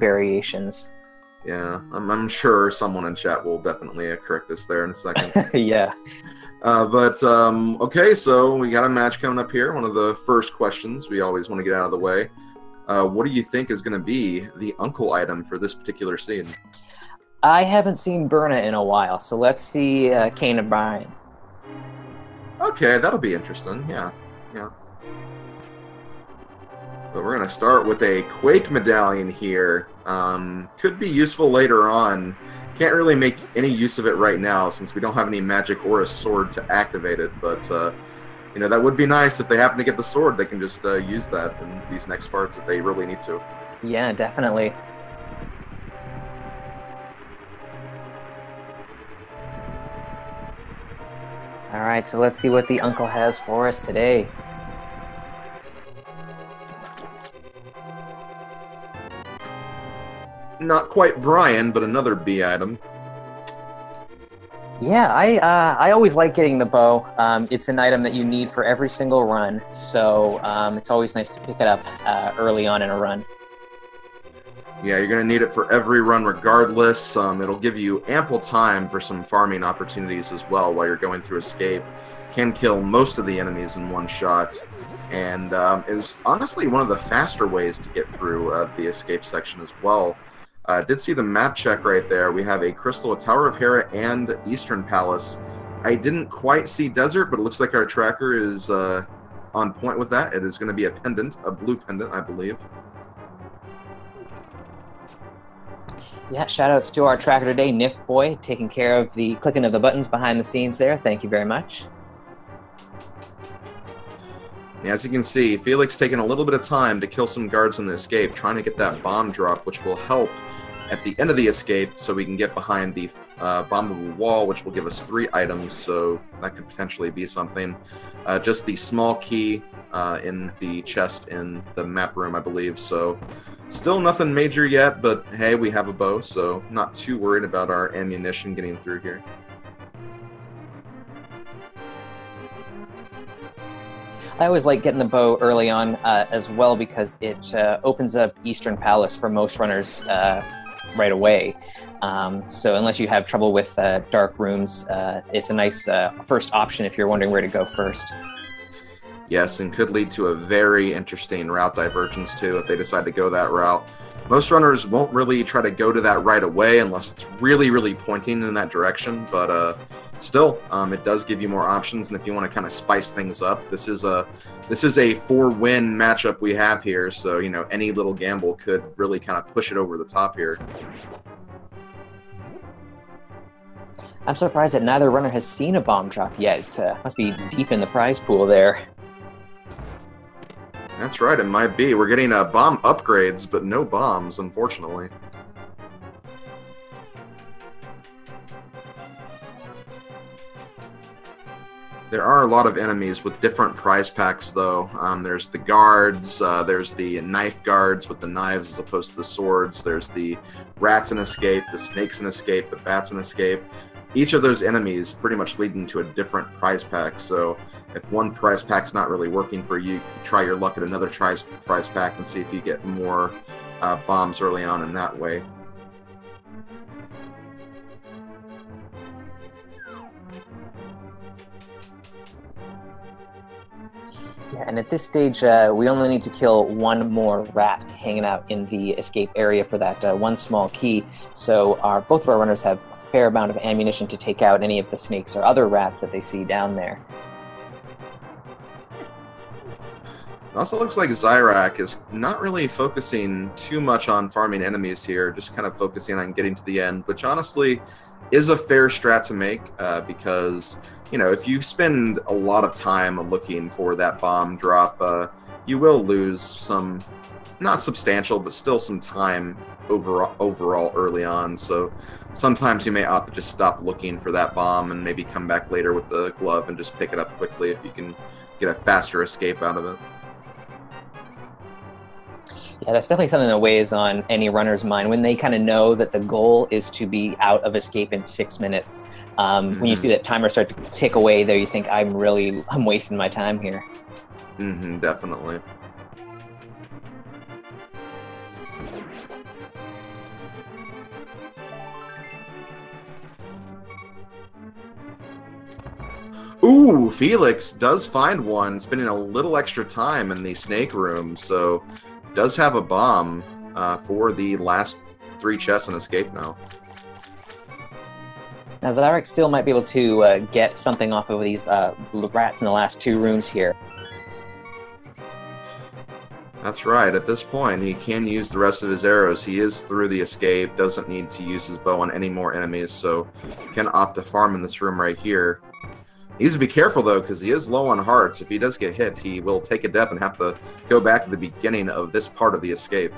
variations. Yeah, I'm sure someone in chat will definitely correct us there in a second. Yeah. Okay, so we got a match coming up here. One of the first questions we always want to get out of the way. What do you think is going to be the uncle item for this particular scene? I haven't seen Berna in a while, so let's see Kane and Brian. Okay, that'll be interesting. Yeah. But we're going to start with a Quake medallion here. Could be useful later on. Can't really make any use of it right now since we don't have any magic or a sword to activate it. But, you know, that would be nice if they happen to get the sword. They can just use that in these next parts if they really need to. Yeah, definitely. All right, so let's see what the uncle has for us today. Not quite Brian, but another B item. Yeah, I always like getting the bow. It's an item that you need for every single run, so it's always nice to pick it up early on in a run. Yeah, you're going to need it for every run regardless. It'll give you ample time for some farming opportunities as well while you're going through Escape. Can kill most of the enemies in one shot, and is honestly one of the faster ways to get through the Escape section as well. Did see the map check right there. We have a Crystal, a Tower of Hera, and Eastern Palace. I didn't quite see Desert, but it looks like our tracker is on point with that. It is going to be a pendant, a blue pendant, I believe. Yeah, shoutouts to our tracker today, Nif Boy, taking care of the clicking of the buttons behind the scenes there. Thank you very much. As you can see, Felix taking a little bit of time to kill some guards on the Escape, trying to get that bomb drop, which will help at the end of the Escape so we can get behind the bombable wall, which will give us 3 items, so that could potentially be something. Just the small key in the chest in the map room, I believe, so still nothing major yet, but hey, we have a bow, so not too worried about our ammunition getting through here. I always like getting the bow early on as well because it opens up Eastern Palace for most runners right away. So unless you have trouble with dark rooms, it's a nice first option if you're wondering where to go first. Yes, and could lead to a very interesting route divergence too if they decide to go that route. Most runners won't really try to go to that right away unless it's really, really pointing in that direction, but still, it does give you more options, and if you want to kind of spice things up, this is a 4-win matchup we have here, so, you know, any little gamble could really kind of push it over the top here. I'm surprised that neither runner has seen a bomb drop yet. It must be deep in the prize pool there. That's right, it might be. We're getting bomb upgrades, but no bombs, unfortunately. There are a lot of enemies with different prize packs, though. There's the guards, there's the knife guards with the knives as opposed to the swords, there's the rats in Escape, the snakes in Escape, the bats in Escape. Each of those enemies pretty much leading to a different prize pack, so if one prize pack's not really working for you, try your luck at another prize pack and see if you get more bombs early on in that way. Yeah, and at this stage, we only need to kill one more rat hanging out in the escape area for that one small key. So both of our runners have a fair amount of ammunition to take out any of the snakes or other rats that they see down there. It also looks like Xyrak is not really focusing too much on farming enemies here, just kind of focusing on getting to the end, which honestly is a fair strat to make because, you know, if you spend a lot of time looking for that bomb drop, you will lose some, not substantial, but still some time overall early on. So sometimes you may opt to just stop looking for that bomb and maybe come back later with the glove and just pick it up quickly if you can get a faster escape out of it. Yeah, that's definitely something that weighs on any runner's mind when they kind of know that the goal is to be out of escape in 6 minutes. When you see that timer start to tick away there, you think, I'm wasting my time here. Definitely. Ooh, Felix does find one, spending a little extra time in the snake room, so does have a bomb for the last 3 chests and escape now. Now, Xyrak still might be able to get something off of these rats in the last 2 rooms here. That's right. At this point, he can use the rest of his arrows. He is through the escape, doesn't need to use his bow on any more enemies, so can opt to farm in this room right here. He needs to be careful, though, because he is low on hearts. If he does get hit, he will take a death and have to go back to the beginning of this part of the escape.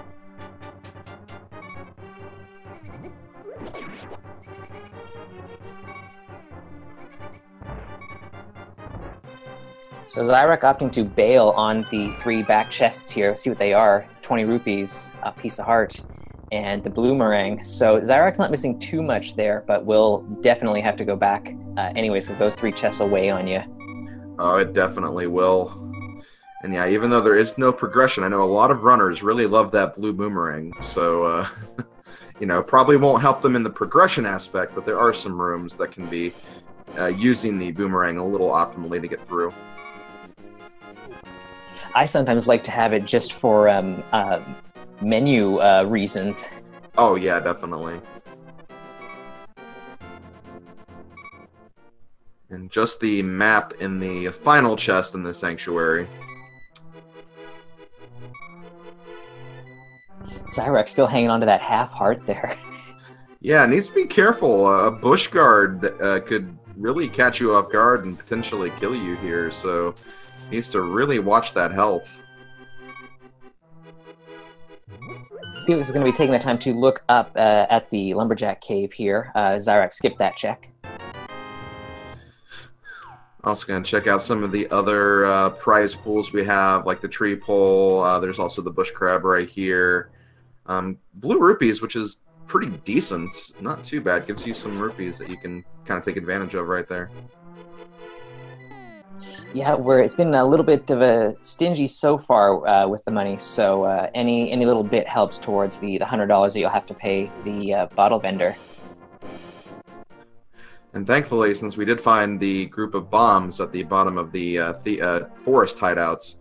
So Xyrak opting to bail on the 3 back chests here. See what they are. 20 rupees, a piece of heart, and the bloomerang. So Xyrak's not missing too much there, but will definitely have to go back anyways, because those 3 chests will weigh on you. Oh, it definitely will. And yeah, even though there is no progression, I know a lot of runners really love that blue boomerang. So, you know, probably won't help them in the progression aspect, but there are some rooms that can be using the boomerang a little optimally to get through. I sometimes like to have it just for menu reasons. Oh, yeah, definitely. And just the map in the final chest in the sanctuary. Xyrak's still hanging on to that half heart there. Yeah, needs to be careful. A bush guard could really catch you off guard and potentially kill you here, so needs to really watch that health. Felix is going to be taking the time to look up at the lumberjack cave here. Xyrak skipped that check. Also going to check out some of the other prize pools we have, like the tree pole. There's also the bush crab right here. Blue rupees, which is pretty decent. Not too bad. Gives you some rupees that you can kind of take advantage of right there. Yeah, it's been a little bit of a stingy so far with the money, so any little bit helps towards the $100 that you'll have to pay the bottle vendor. And thankfully, since we did find the group of bombs at the bottom of the forest hideouts,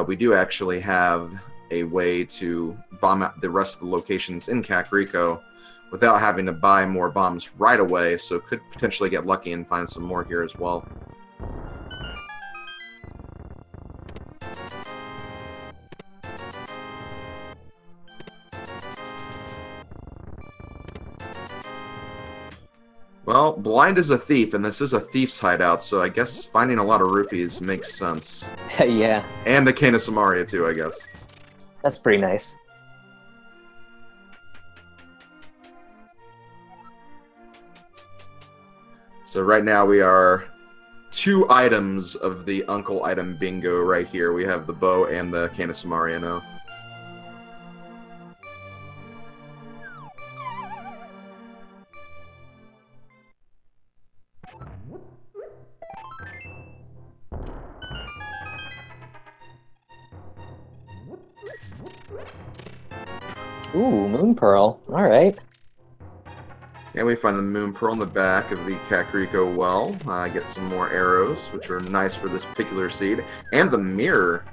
we do actually have a way to bomb out the rest of the locations in Kakariko without having to buy more bombs right away, so could potentially get lucky and find some more here as well. Well, blind is a thief, and this is a thief's hideout, so I guess finding a lot of rupees makes sense. Yeah. And the Cane of Samaria, too, I guess. That's pretty nice. So right now we are 2 items of the Uncle item bingo right here. We have the bow and the Cane of Samaria now. Ooh, Moon Pearl. All right. And we find the Moon Pearl in the back of the Kakariko well. Get some more arrows, which are nice for this particular seed. And the mirror.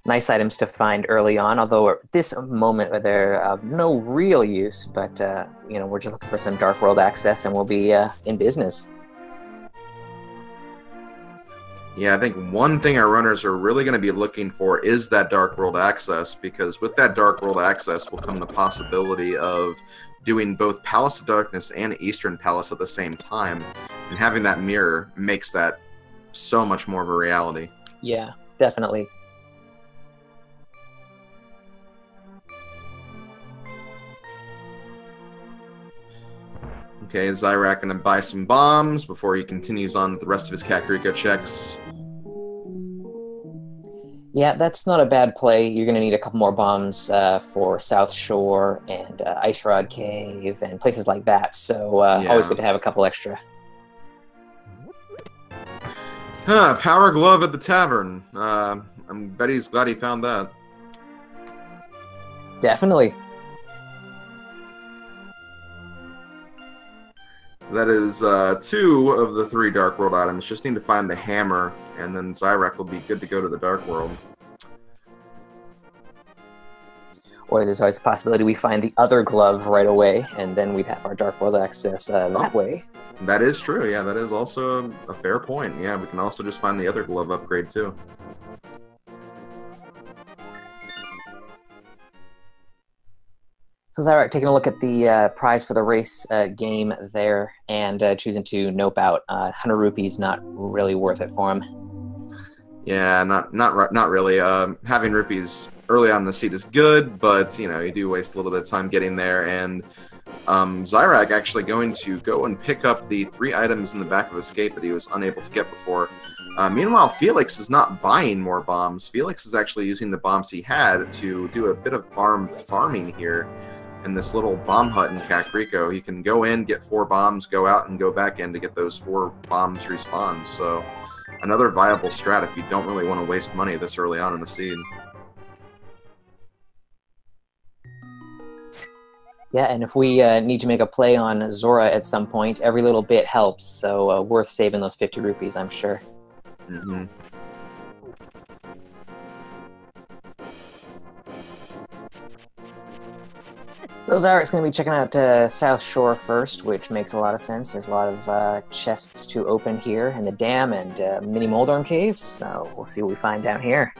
Nice items to find early on, although at this moment they're of no real use, but you know, we're just looking for some Dark World access and we'll be in business. Yeah, I think one thing our runners are really going to be looking for is that Dark World access, because with that Dark World access will come the possibility of doing both Palace of Darkness and Eastern Palace at the same time, and having that mirror makes that so much more of a reality. Yeah, definitely. Okay, Xyrak going to buy some bombs before he continues on with the rest of his Kakariko checks. Yeah, that's not a bad play. You're going to need a couple more bombs for South Shore and Ice Rod Cave and places like that, so always good to have a couple extra. Power Glove at the tavern. I bet he's glad he found that. Definitely. So That is 2 of the 3 Dark World items. Just need to find the hammer, and then Xyrak will be good to go to the Dark World. Or there's always a possibility we find the other glove right away, and then we'd have our Dark World access that way. That is true, yeah, that is also a fair point. Yeah, we can also just find the other glove upgrade, too. So Xyrak, taking a look at the prize for the race game there, and choosing to nope out. 100 rupees, not really worth it for him. Yeah, not really. Having rupees early on in the seat is good, but, you know, you do waste a little bit of time getting there, and Xyrak actually going to go and pick up the 3 items in the back of Escape that he was unable to get before. Meanwhile, Felix is not buying more bombs. Felix is actually using the bombs he had to do a bit of farm farming here in this little bomb hut in Kakariko. He can go in, get 4 bombs, go out, and go back in to get those 4 bombs respawned. So another viable strat if you don't really want to waste money this early on in the seed. Yeah, and if we need to make a play on Zora at some point, every little bit helps, so worth saving those 50 rupees, I'm sure. Mm-hmm. So Xyrak's going to be checking out South Shore first, which makes a lot of sense. There's a lot of chests to open here in the dam and mini Moldorm caves, so we'll see what we find down here.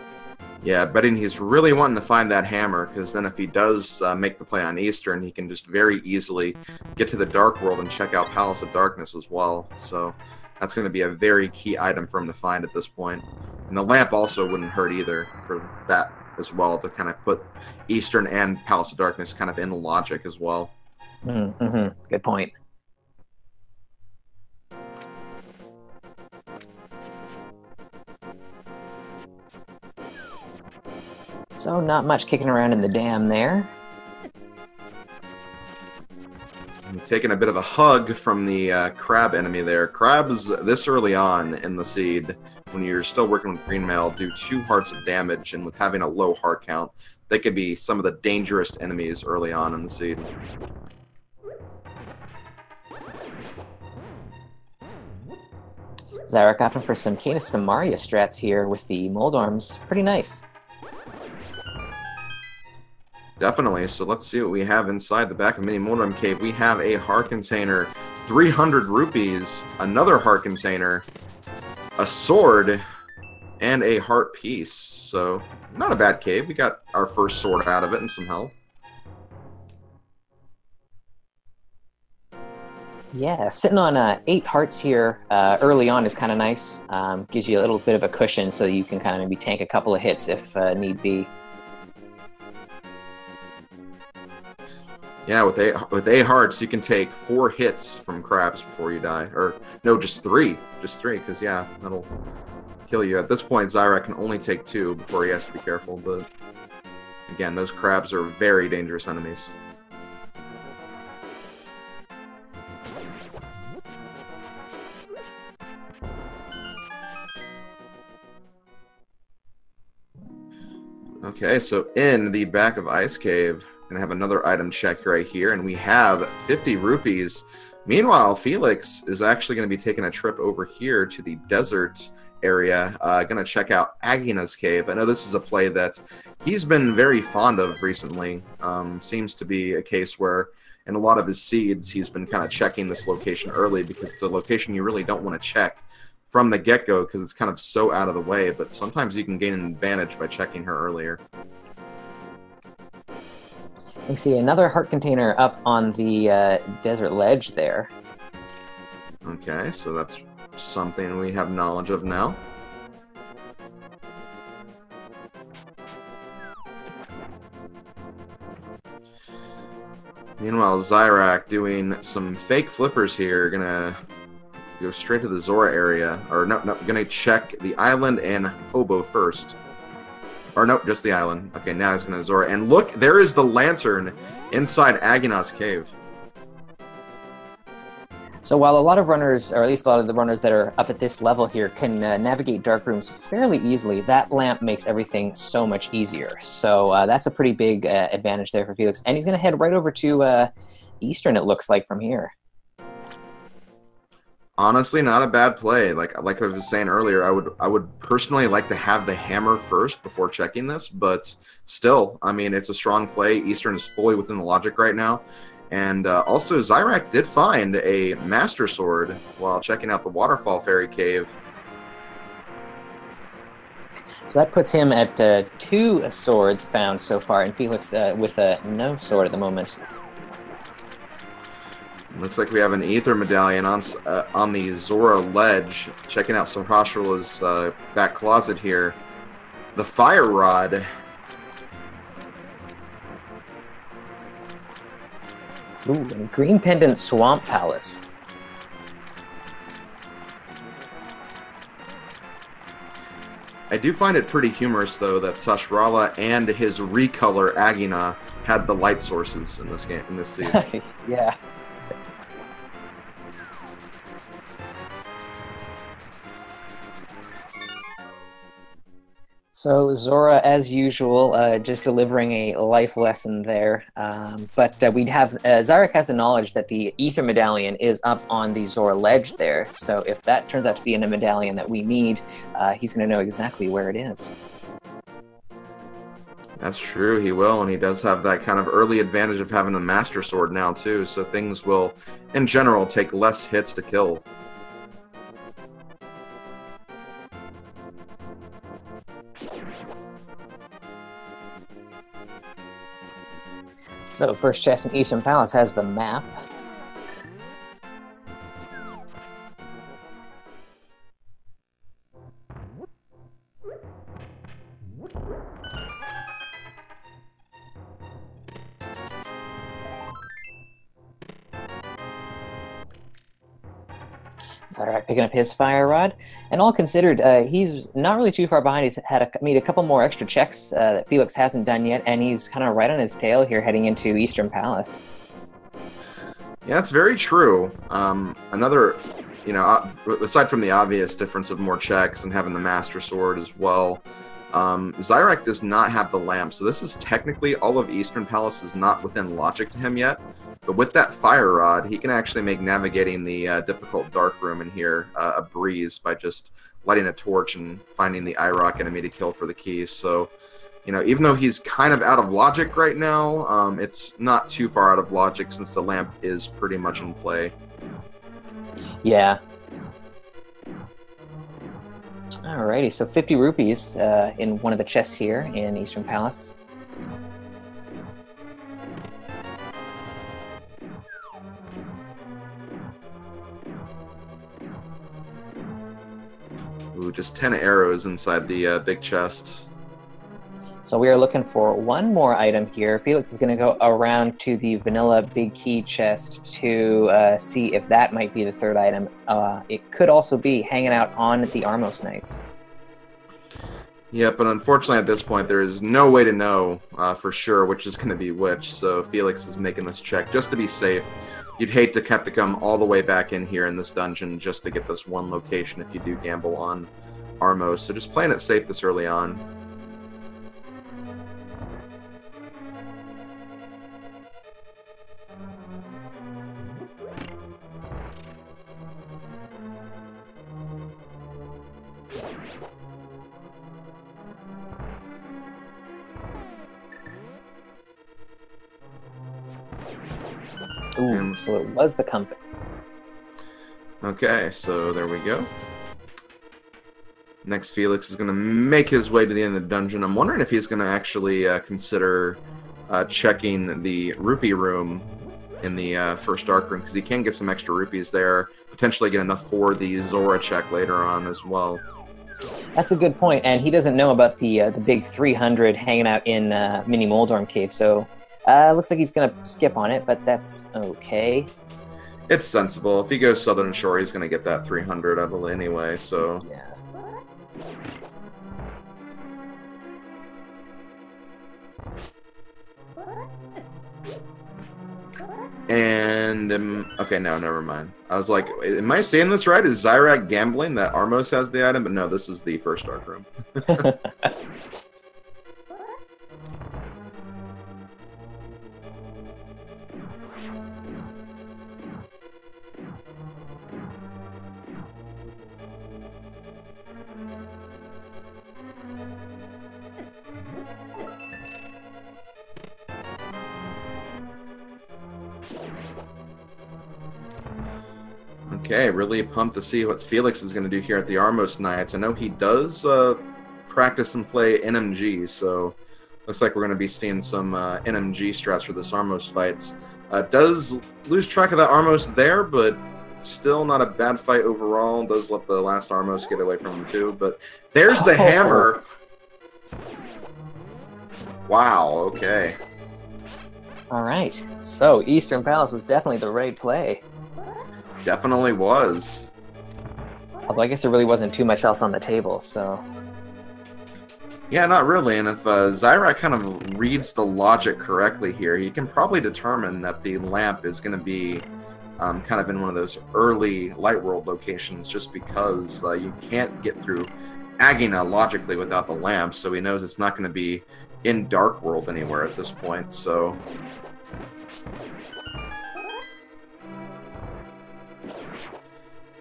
Yeah, betting he's really wanting to find that hammer, because then if he does make the play on Eastern, he can just very easily get to the Dark World and check out Palace of Darkness as well. So that's going to be a very key item for him to find at this point. And the lamp also wouldn't hurt either for that as well, to kind of put Eastern and Palace of Darkness kind of in logic as well. Mm-hmm. Good point. So not much kicking around in the dam there. Taking a bit of a hug from the crab enemy there. Crabs this early on in the seed, when you're still working with green mail, do 2 hearts of damage, and with having a low heart count, they could be some of the dangerous enemies early on in the seed. Xyrak opting for some Canis Maria strats here with the Moldorms. Pretty nice. Definitely. So let's see what we have inside the back of Mini Moldorm Cave. We have a heart container, 300 rupees, another heart container, a sword, and a heart piece. So not a bad cave. We got our first sword out of it and some health. Yeah, sitting on 8 hearts here early on is kind of nice. Gives you a little bit of a cushion so you can kind of maybe tank a couple of hits if need be. Yeah, with 8 hearts, you can take 4 hits from crabs before you die. Or, no, just 3. Just 3, because, yeah, that'll kill you. At this point, Xyrak can only take 2 before he has to be careful. But, again, those crabs are very dangerous enemies. Okay, so in the back of Ice Cave, gonna have another item check right here, and we have 50 rupees. Meanwhile, Felix is actually going to be taking a trip over here to the desert area, gonna check out Agina's Cave. I know this is a play that he's been very fond of recently. Seems to be a case where in a lot of his seeds, he's been kind of checking this location early, because it's a location you really don't want to check from the get-go, because it's kind of so out of the way, but sometimes you can gain an advantage by checking her earlier. We see another heart container up on the desert ledge there. Okay, so that's something we have knowledge of now. Meanwhile, Xyrak doing some fake flippers here, gonna go straight to the Zora area. Or no, gonna check the island and Oboe first. Or no, just the island. Okay, now he's gonna Zora. And look, there is the lantern inside Agina's Cave. So while a lot of runners, or at least a lot of the runners that are up at this level here, can navigate dark rooms fairly easily, that lamp makes everything so much easier. So that's a pretty big advantage there for Felix. And he's going to head right over to Eastern, it looks like, from here. Honestly, not a bad play. Like I was saying earlier, I would personally like to have the hammer first before checking this, but still, I mean, it's a strong play. Eastern is fully within the logic right now. And also, Xyrak did find a Master Sword while checking out the Waterfall Fairy Cave. So that puts him at 2 swords found so far, and Felix with no sword at the moment. Looks like we have an Ether Medallion on the Zora ledge. Checking out Sahasrah's back closet here. The Fire Rod. Ooh, and Green Pendant Swamp Palace. I do find it pretty humorous, though, that Sahasrah and his recolor Agina had the light sources in this game, in this scene. Yeah. So Zora, as usual, just delivering a life lesson there. But we'd have Xyrak has the knowledge that the Ether Medallion is up on the Zora ledge there. So if that turns out to be in a medallion that we need, he's going to know exactly where it is. That's true, he will, and he does have that kind of early advantage of having a Master Sword now, too, so things will, in general, take less hits to kill. So first chest in Eastern Palace has the map. Xyrak picking up his fire rod, and all considered, he's not really too far behind. He's made a couple more extra checks that Felix hasn't done yet, and he's kind of right on his tail here, heading into Eastern Palace. Yeah, that's very true. Another, you know, aside from the obvious difference of more checks and having the Master Sword as well, Xyrak does not have the lamp, so this is technically all of Eastern Palace is not within logic to him yet. But with that fire rod, he can actually make navigating the difficult dark room in here a breeze by just lighting a torch and finding the IROC enemy to kill for the keys. So, you know, even though he's kind of out of logic right now, it's not too far out of logic since the lamp is pretty much in play. Yeah. Alrighty, so 50 rupees in one of the chests here in Eastern Palace. Ooh, just 10 arrows inside the big chest. So we are looking for one more item here. Felix is going to go around to the vanilla big key chest to see if that might be the third item. It could also be hanging out on the Armos Knights. Yeah, but unfortunately at this point there is no way to know for sure which is going to be which, so Felix is making this check just to be safe. You'd hate to have to come all the way back in here in this dungeon just to get this one location if you do gamble on Armos, so just playing it safe this early on. Ooh, so it was the company. Okay, so there we go. Next, Felix is going to make his way to the end of the dungeon. I'm wondering if he's going to actually consider checking the rupee room in the first dark room, because he can get some extra rupees there, potentially get enough for the Zora check later on as well. That's a good point, and he doesn't know about the big 300 hanging out in Mini Moldorm Cave, so looks like he's going to skip on it, but that's okay. It's sensible. If he goes Southern Shore, he's going to get that 300, I believe, anyway, so... Yeah. And, okay, no, never mind. I was like, am I saying this right? Is Xyrak gambling that Armos has the item? But no, this is the first dark room. Okay, really pumped to see what Felix is going to do here at the Armos Nights. I know he does practice and play NMG, so looks like we're going to be seeing some NMG strats for this Armos fights. Does lose track of that Armos there, but still not a bad fight overall. Does let the last Armos get away from him too, but there's the hammer. Wow, okay. All right, so Eastern Palace was definitely the right play. Definitely was. Although I guess there really wasn't too much else on the table, so... Yeah, not really, and if Xyrak kind of reads the logic correctly here, he can probably determine that the lamp is going to be kind of in one of those early Light World locations, just because you can't get through Agina logically without the lamp, so he knows it's not going to be in Dark World anywhere at this point, so...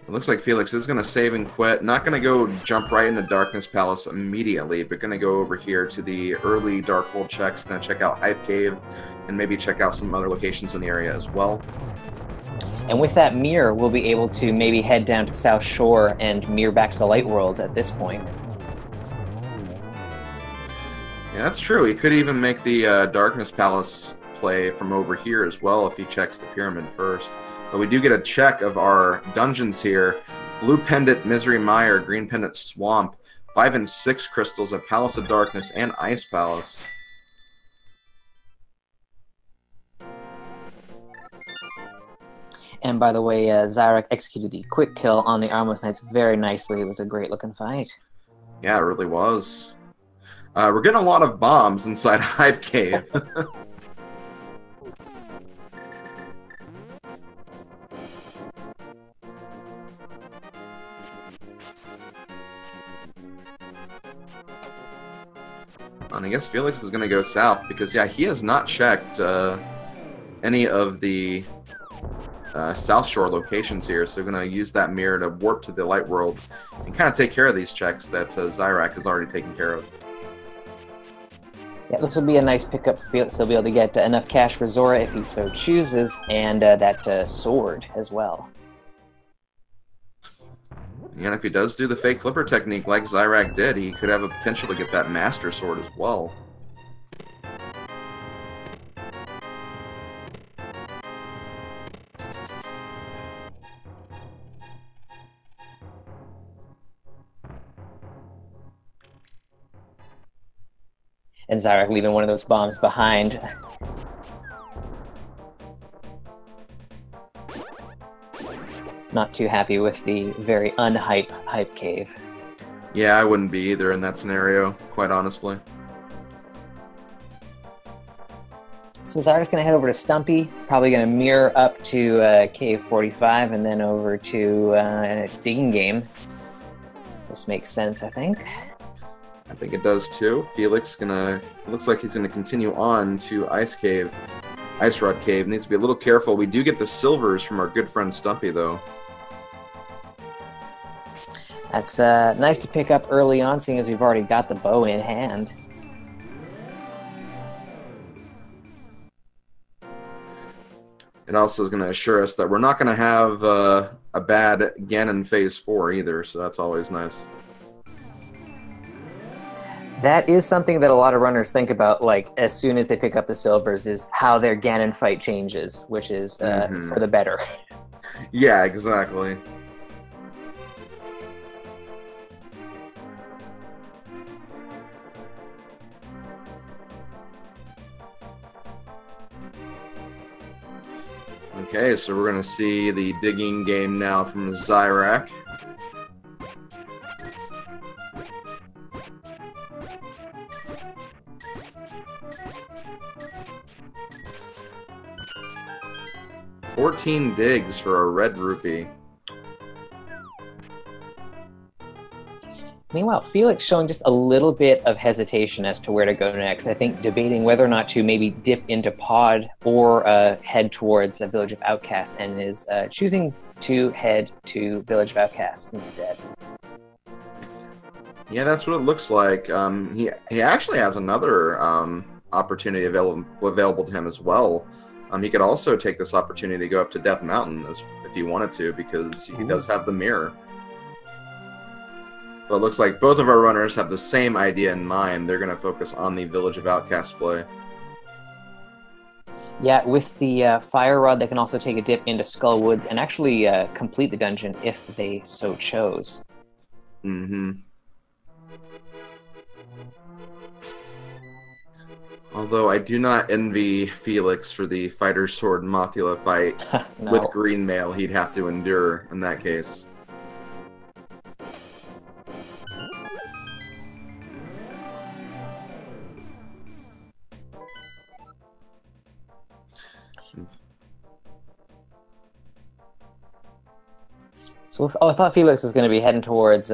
It looks like Felix is going to save and quit. Not going to go jump right into Darkness Palace immediately, but going to go over here to the early Dark World checks. Going to check out Hype Cave and maybe check out some other locations in the area as well. And with that mirror, we'll be able to maybe head down to South Shore and mirror back to the Light World at this point. Yeah, that's true. He could even make the Darkness Palace play from over here as well if he checks the pyramid first. But we do get a check of our dungeons here. Blue Pendant, Misery Mire, Green Pendant, Swamp, 5 and 6 crystals, a Palace of Darkness, and Ice Palace. And by the way, Xyrak executed the quick kill on the Armos Knights very nicely. It was a great looking fight. Yeah, it really was. We're getting a lot of bombs inside Hype Cave. And I guess Felix is going to go south because, yeah, he has not checked any of the South Shore locations here, so we're going to use that mirror to warp to the Light World and kind of take care of these checks that Xyrak has already taken care of. Yeah, this will be a nice pickup for Felix. He'll be able to get enough cash for Zora if he so chooses, and that sword as well. And if he does do the fake flipper technique like Xyrak did, he could have a potential to get that Master Sword as well. And Xyrak leaving one of those bombs behind. Not too happy with the very unhype Hype Cave. Yeah, I wouldn't be either in that scenario, quite honestly. So Xyrak's going to head over to Stumpy, probably going to mirror up to Cave 45 and then over to Digging Game. This makes sense, I think. I think it does too. Felix looks like he's gonna continue on to Ice Cave, Ice Rod Cave. Needs to be a little careful. We do get the silvers from our good friend Stumpy though. That's nice to pick up early on, seeing as we've already got the bow in hand. It also is going to assure us that we're not going to have a bad Ganon Phase 4 either, so that's always nice. That is something that a lot of runners think about, like, as soon as they pick up the silvers, is how their Ganon fight changes, which is for the better. Yeah, exactly. Okay, so we're going to see the digging game now from Xyrak. $14 digs for a red rupee. Meanwhile, Felix showing just a little bit of hesitation as to where to go next. I think debating whether or not to maybe dip into Pod or head towards a Village of Outcasts, and is choosing to head to Village of Outcasts instead. Yeah, that's what it looks like. He actually has another opportunity available to him as well. He could also take this opportunity to go up to Death Mountain if he wanted to, because he does have the mirror. But it looks like both of our runners have the same idea in mind. They're going to focus on the Village of Outcasts play. Yeah, with the Fire Rod, they can also take a dip into Skull Woods and actually complete the dungeon if they so chose. Mm-hmm. Although I do not envy Felix for the Fighter Sword Mothula fight No. with green mail he'd have to endure in that case. So, I thought Felix was going to be heading towards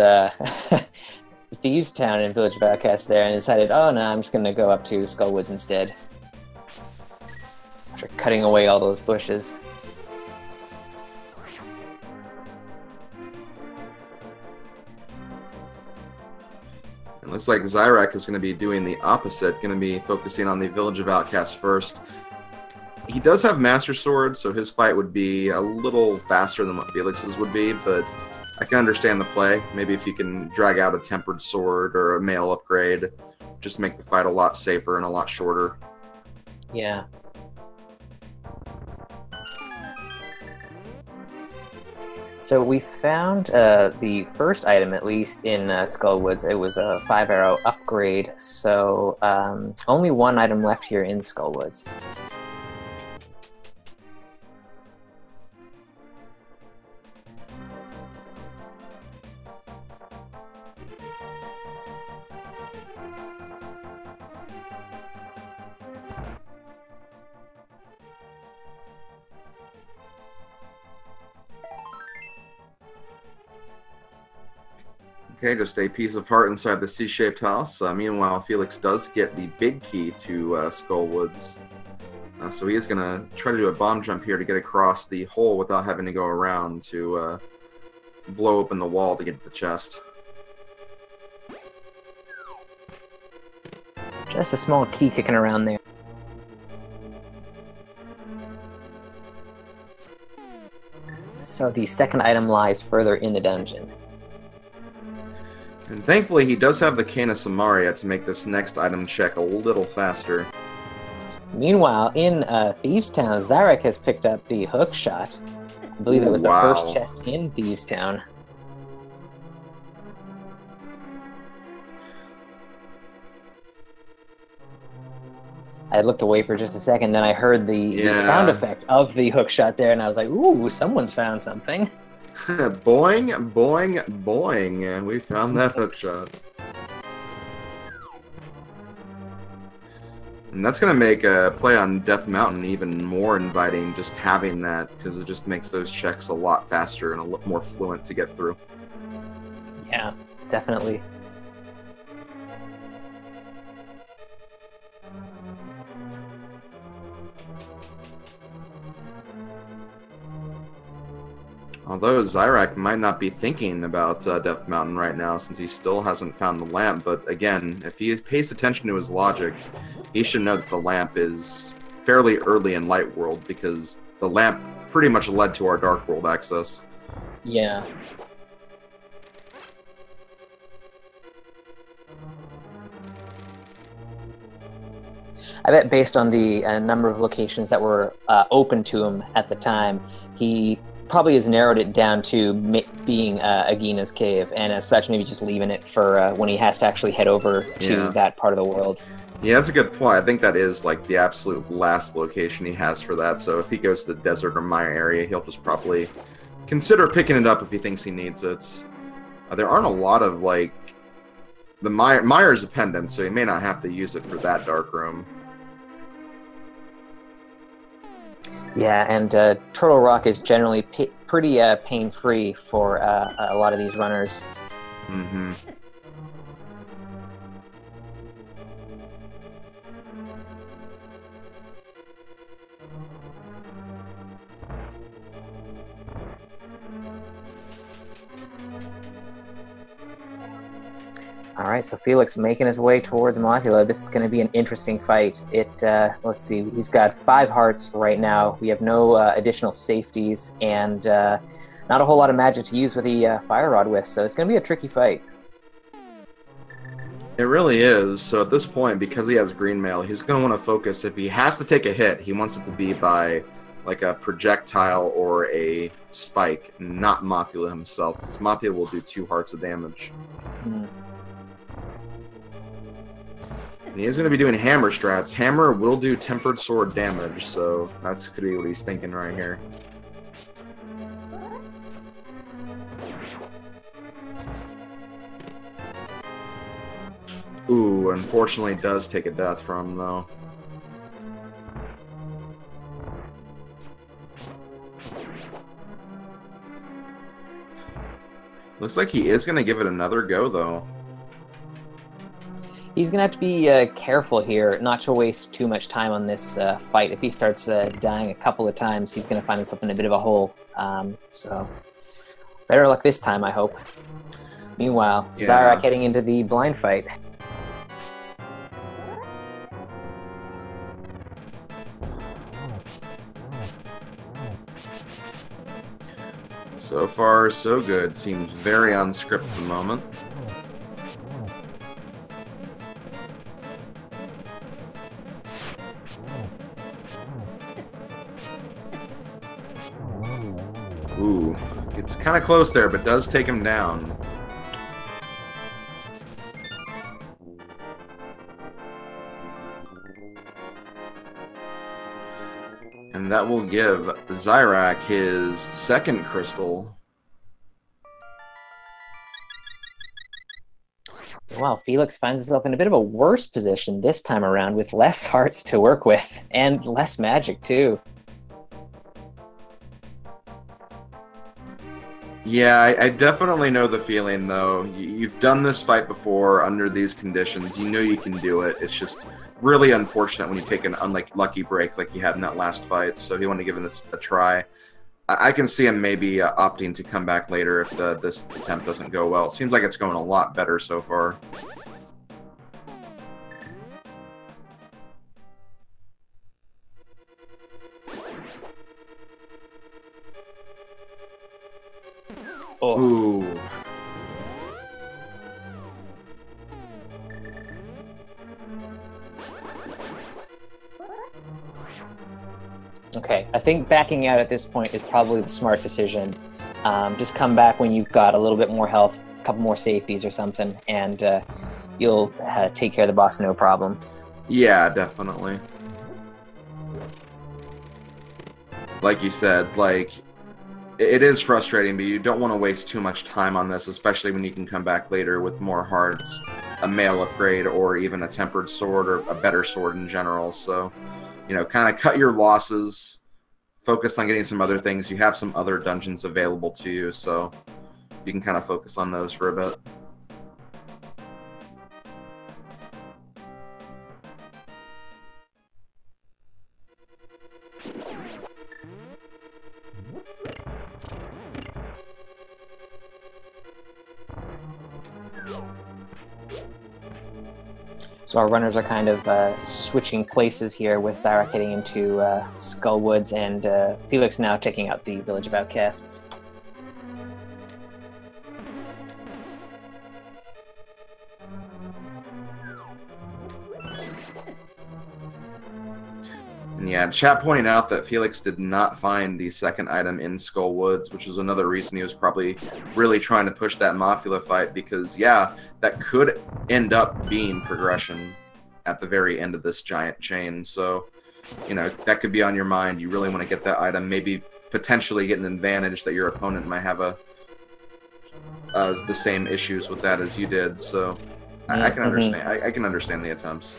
Thieves Town and Village of Outcasts there, and decided, oh no, I'm just going to go up to Skull Woods instead. After cutting away all those bushes. It looks like Xyrak is going to be doing the opposite, going to be focusing on the Village of Outcasts first. He does have Master Sword, so his fight would be a little faster than what Felix's would be, but I can understand the play. Maybe if you can drag out a Tempered Sword or a mail upgrade, just make the fight a lot safer and a lot shorter. Yeah. So we found the first item, at least, in Skull Woods. It was a 5-arrow upgrade, so only one item left here in Skull Woods. Okay, just a piece of heart inside the C-shaped house. Meanwhile, Felix does get the big key to Skull Woods. So he is going to try to do a bomb jump here to get across the hole without having to go around to blow open the wall to get to the chest. Just a small key kicking around there. So the second item lies further in the dungeon. And thankfully, he does have the Cane of Samaria to make this next item check a little faster. Meanwhile, in Thieves Town, Xyrak has picked up the hook shot. I believe it was the first chest in Thieves Town. I looked away for just a second, then I heard the sound effect of the hook shot there, and I was like, ooh, someone's found something. Boing, boing, boing. We found that hook shot. And that's going to make a play on Death Mountain even more inviting, just having that, because it just makes those checks a lot faster and a lot more fluent to get through. Yeah, definitely. Although Xyrak might not be thinking about Death Mountain right now since he still hasn't found the lamp, but again, if he pays attention to his logic, he should know that the lamp is fairly early in Light World because the lamp pretty much led to our Dark World access. Yeah. I bet based on the number of locations that were open to him at the time, he probably has narrowed it down to being Agina's cave, and as such, maybe just leaving it for when he has to actually head over to that part of the world. Yeah, that's a good point. I think that is like the absolute last location he has for that, so if he goes to the desert or Mire area, he'll just probably consider picking it up if he thinks he needs it. There aren't a lot of, like, the Mire's a pendant, so he may not have to use it for that dark room. Yeah, and Turtle Rock is generally pretty pain-free for a lot of these runners. Mm-hmm. All right, so Felix making his way towards Mothula. This is going to be an interesting fight. Let's see, he's got 5 hearts right now. We have no additional safeties, and not a whole lot of magic to use with the Fire Rod with, so it's going to be a tricky fight. It really is. So at this point, because he has green mail, he's going to want to focus. If he has to take a hit, he wants it to be by like a projectile or a spike, not Mothula himself, because Mothula will do 2 hearts of damage. And he is going to be doing hammer strats. Hammer will do tempered sword damage, so that's could be what he's thinking right here. Ooh, unfortunately does take a death from him, though. Looks like he is going to give it another go, though. He's going to have to be careful here not to waste too much time on this fight. If he starts dying a couple of times, he's going to find himself in a bit of a hole. So, better luck this time, I hope. Meanwhile, yeah. Xyrak heading into the blind fight. So far, so good. Seems very unscripted at the moment. Ooh, it's kind of close there, but does take him down. And that will give Xyrak his 2nd crystal. Wow, Felix finds himself in a bit of a worse position this time around with less hearts to work with, and less magic, too. Yeah, I definitely know the feeling, though. You've done this fight before under these conditions. You know you can do it. It's just really unfortunate when you take an unlucky break like you had in that last fight, so he wanted to give this a try. I can see him maybe opting to come back later if this attempt doesn't go well. It seems like it's going a lot better so far. Oh. Ooh. Okay, I think backing out at this point is probably the smart decision. Just come back when you've got a little bit more health, a couple more safeties or something, and you'll take care of the boss no problem. Yeah, definitely. Like you said, it is frustrating, but you don't want to waste too much time on this, especially when you can come back later with more hearts, a mail upgrade, or even a tempered sword, or a better sword in general. So, you know, kind of cut your losses, focus on getting some other things. You have some other dungeons available to you, so you can kind of focus on those for a bit. So our runners are kind of switching places here, with Xyrak heading into Skullwoods and Felix now taking out the Village of Outcasts. And yeah, chat pointing out that Felix did not find the 2nd item in Skullwoods, which was another reason he was probably really trying to push that Mothula fight, because, yeah, that could end up being progression at the very end of this giant chain. So, you know, that could be on your mind. You really want to get that item, maybe potentially get an advantage that your opponent might have the same issues with that as you did. So I can understand. I can understand the attempts.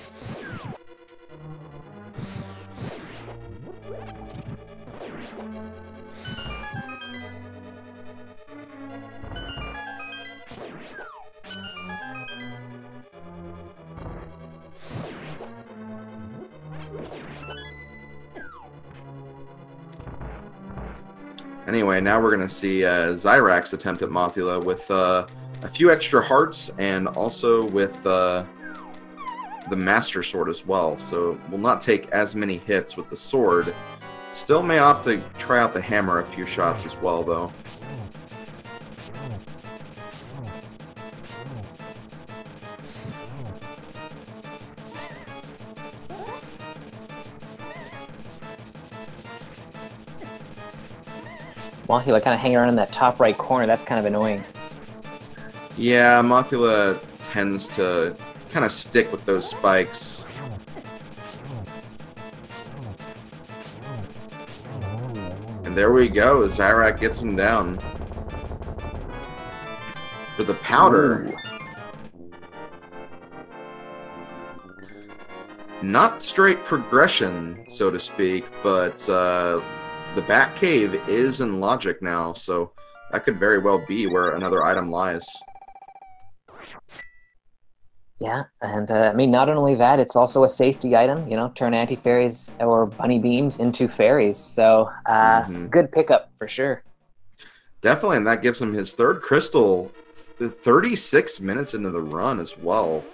Anyway, now we're going to see Xyrak's attempt at Mothula with a few extra hearts, and also with the Master Sword as well, so will not take as many hits with the sword. Still may opt to try out the hammer a few shots as well, though. Mothula kind of hanging around in that top right corner. That's kind of annoying. Yeah, Mothula tends to kind of stick with those spikes. And there we go. Xyrak gets him down. For the powder. Ooh. Not straight progression, so to speak, but the Bat Cave is in logic now, so that could very well be where another item lies. Yeah, and I mean, not only that, it's also a safety item, you know, turn anti-fairies or bunny beams into fairies, so good pickup for sure. Definitely, and that gives him his third crystal 36 minutes into the run as well.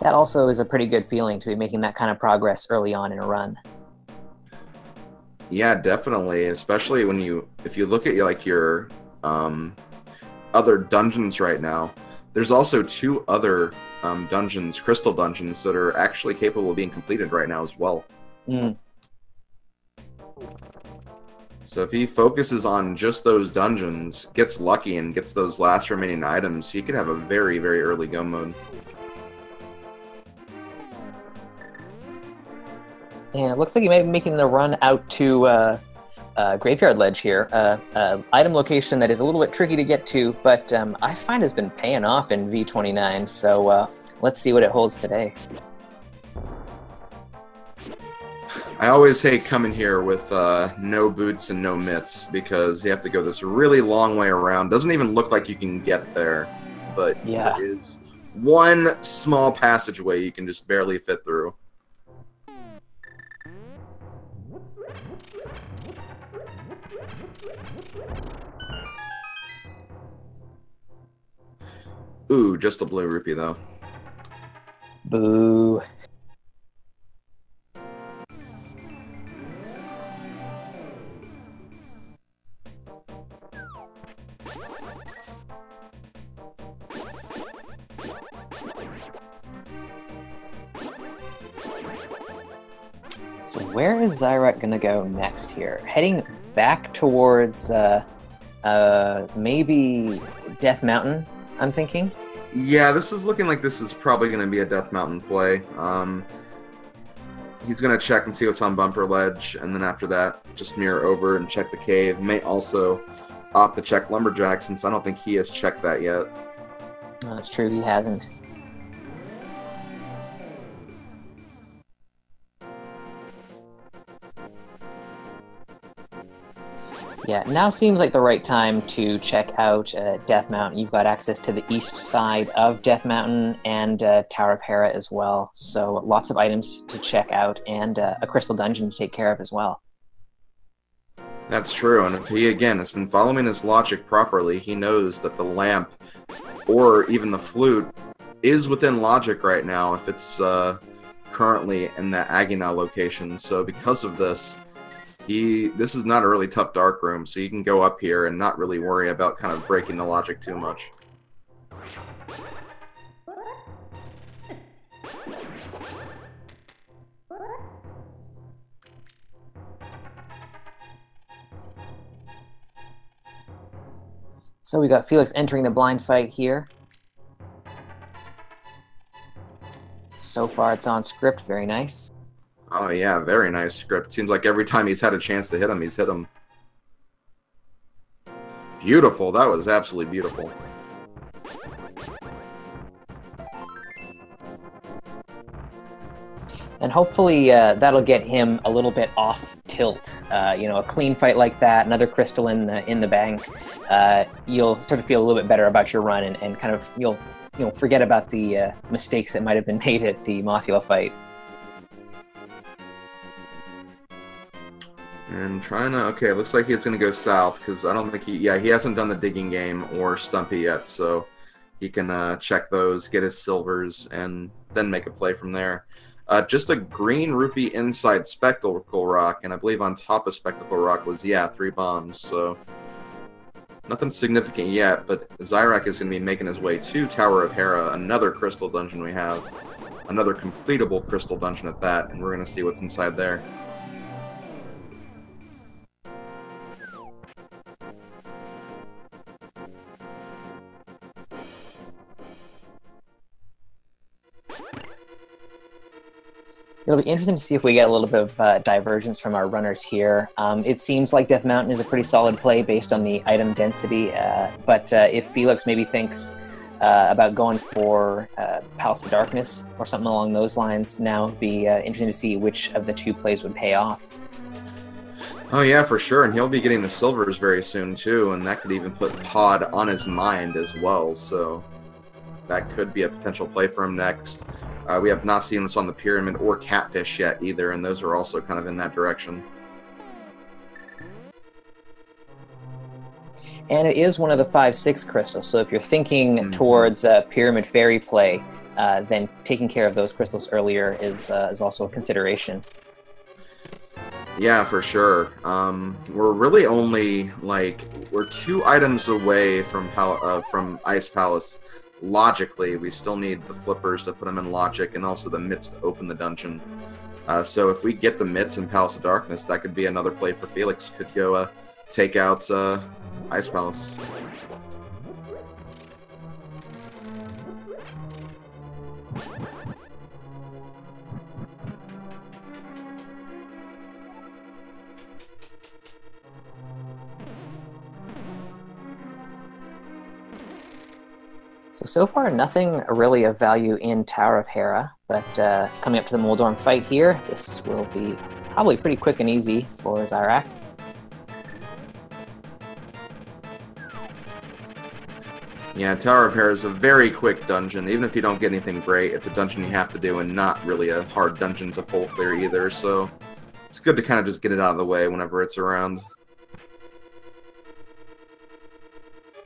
That also is a pretty good feeling to be making that kind of progress early on in a run. Yeah, definitely, especially when if you look at like your other dungeons right now, there's also 2 other dungeons, crystal dungeons, that are actually capable of being completed right now as well. So if he focuses on just those dungeons, gets lucky, and gets those last remaining items, he could have a very, very early go mode. Yeah, it looks like he may be making the run out to Graveyard Ledge here. Item location that is a little bit tricky to get to, but I find has been paying off in V29, so let's see what it holds today. I always hate coming here with no boots and no mitts, because you have to go this really long way around. Doesn't even look like you can get there, but yeah, there is one small passageway you can just barely fit through. Ooh, just a blue rupee, though. Boo. So where is Xyrak gonna go next here? Heading back towards maybe Death Mountain, I'm thinking. Yeah, this is looking like this is probably going to be a Death Mountain play. He's going to check and see what's on Bumper Ledge, and then after that, just mirror over and check the cave. May also opt to check Lumberjack, since I don't think he has checked that yet. No, that's true, he hasn't. Yeah, now seems like the right time to check out Death Mountain. You've got access to the east side of Death Mountain and Tower of Hera as well. So lots of items to check out and a crystal dungeon to take care of as well. That's true, and if he, again, has been following his logic properly, he knows that the lamp, or even the flute, is within logic right now if it's currently in that Agina location. So because of this, this is not a really tough dark room, so you can go up here and not really worry about kind of breaking the logic too much. So we got Felix entering the blind fight here. So far it's on script, very nice. Oh yeah, very nice script. Seems like every time he's had a chance to hit him, he's hit him. Beautiful. That was absolutely beautiful. And hopefully that'll get him a little bit off tilt. You know, a clean fight like that, another crystal in the bank, you'll start to feel a little bit better about your run, and kind of you'll forget about the mistakes that might have been made at the Mothula fight. And trying to... Okay, looks like he's going to go south, because I don't think he... Yeah, he hasn't done the digging game or Stumpy yet, so he can check those, get his silvers, and then make a play from there. Just a green rupee inside Spectacle Rock, and I believe on top of Spectacle Rock was, yeah, 3 bombs, so... Nothing significant yet, but Xyrak is going to be making his way to Tower of Hera, another crystal dungeon we have. Another completable crystal dungeon at that, and we're going to see what's inside there. It'll be interesting to see if we get a little bit of divergence from our runners here. It seems like Death Mountain is a pretty solid play based on the item density, but if Felix maybe thinks about going for Palace of Darkness or something along those lines, now it'd be interesting to see which of the two plays would pay off. Oh yeah, for sure, and he'll be getting the silvers very soon too, and that could even put Pod on his mind as well, so that could be a potential play for him next. We have not seen what's on the pyramid or catfish yet either, and those are also kind of in that direction. And it is one of the 5-6 crystals, so if you're thinking towards pyramid fairy play, then taking care of those crystals earlier is also a consideration. Yeah, for sure. We're really only, like, we're 2 items away from Ice Palace. Logically, we still need the flippers to put them in logic, and also the mitts to open the dungeon. So if we get the mitts in Palace of Darkness, that could be another play for Felix. Could go take out Ice Palace. So far, nothing really of value in Tower of Hera, but coming up to the Moldorm fight here, this will be probably pretty quick and easy for Xyrak. Yeah, Tower of Hera is a very quick dungeon. Even if you don't get anything great, it's a dungeon you have to do, and not really a hard dungeon to full clear either, so it's good to kind of just get it out of the way whenever it's around.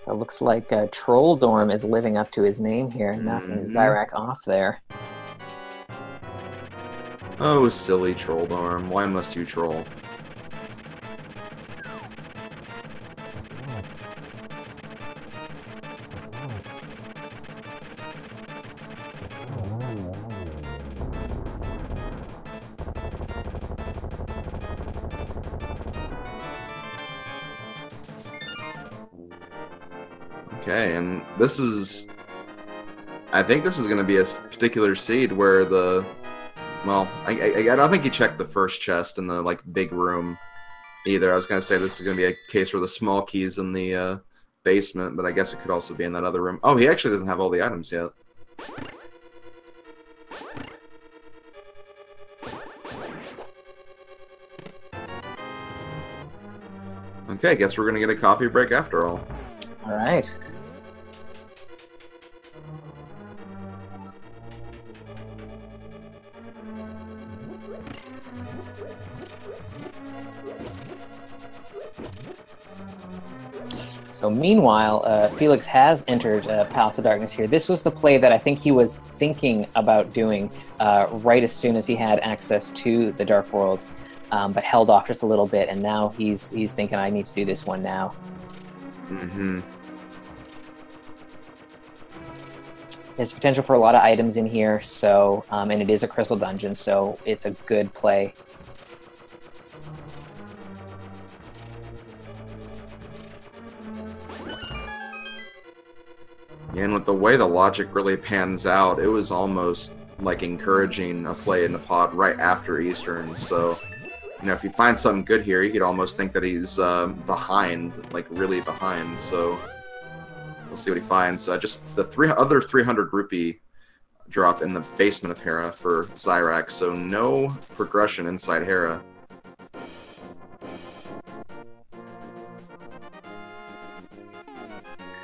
It looks like Trolldorm is living up to his name here, knocking Xyrak off there. Oh, silly Trolldorm. Why must you troll? Okay, and this is... I think this is going to be a particular seed where the... Well, I don't think he checked the first chest in the, like, big room either. I was going to say this is going to be a case where the small key's in the basement, but I guess it could also be in that other room. Oh, he actually doesn't have all the items yet. Okay, guess we're going to get a coffee break after all. All right. So meanwhile, Felix has entered Palace of Darkness here. This was the play that I think he was thinking about doing right as soon as he had access to the Dark World, but held off just a little bit, and now he's thinking, I need to do this one now. Mm-hmm. There's potential for a lot of items in here, so and it is a crystal dungeon, so it's a good play. And with the way the logic really pans out, it was almost like encouraging a play in the pod right after Eastern. So, you know, if you find something good here, you could almost think that he's behind, like really behind. So we'll see what he finds. Just the other 300 rupee drop in the basement of Hera for Xyrak. So no progression inside Hera.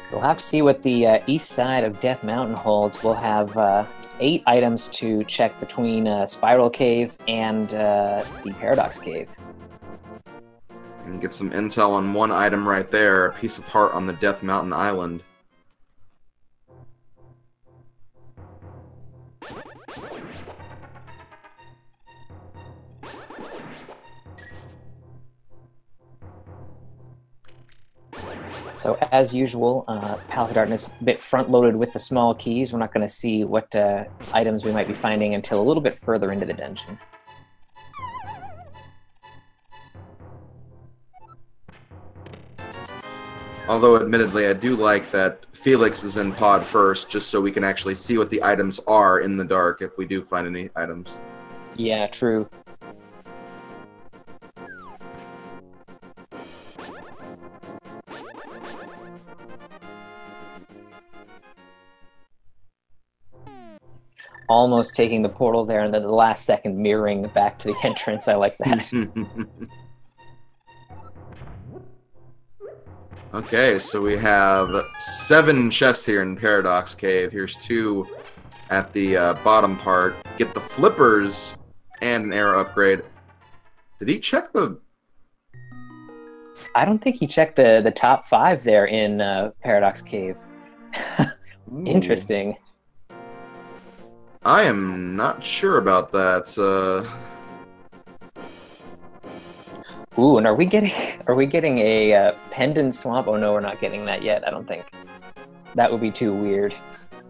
So we'll have to see what the east side of Death Mountain holds. We'll have 8 items to check between Spiral Cave and the Paradox Cave. And get some intel on one item right there, a piece of heart on the Death Mountain Island. So as usual, Palace of Darkness a bit front-loaded with the small keys. We're not going to see what items we might be finding until a little bit further into the dungeon. Although, admittedly, I do like that Felix is in pod first, just so we can actually see what the items are in the dark if we do find any items. Yeah, true. Almost taking the portal there, and then the last second mirroring back to the entrance. I like that. Okay, so we have 7 chests here in Paradox Cave. Here's 2 at the bottom part. Get the flippers and an arrow upgrade. Did he check the... I don't think he checked the top 5 there in Paradox Cave. Interesting. I am not sure about that. Ooh, and are we getting a pendant swamp? Oh no, we're not getting that yet. I don't think. That would be too weird.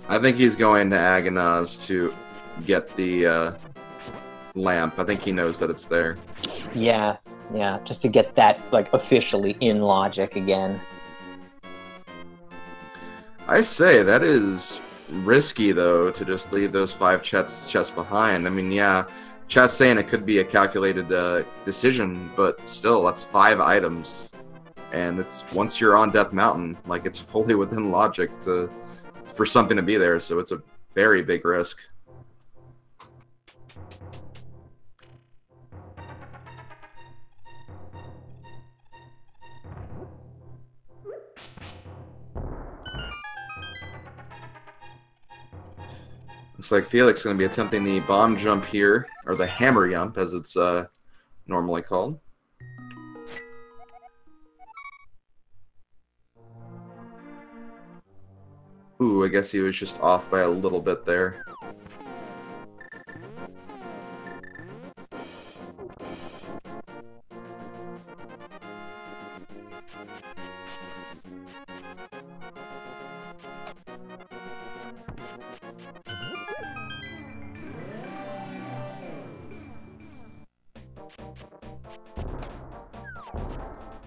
I think he's going to Agonize to get the lamp. I think he knows that it's there. Yeah, just to get that like officially in logic again. I say that is risky though to just leave those 5 chests behind. I mean, yeah. Chat's saying it could be a calculated decision, but still, that's 5 items, and it's once you're on Death Mountain, like it's fully within logic for something to be there. So it's a very big risk. Looks like Felix is going to be attempting the bomb jump here, or the hammer jump, as it's normally called. Ooh, I guess he was just off by a little bit there.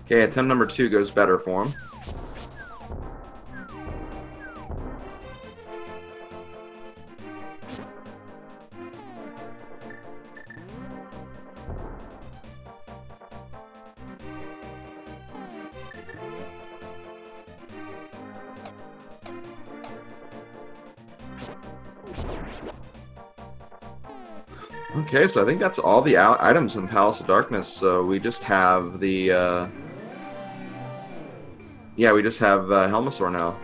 Okay, attempt number 2 goes better for him. Okay, so I think that's all the items in Palace of Darkness. So we just have the yeah, we just have Helmasaur now.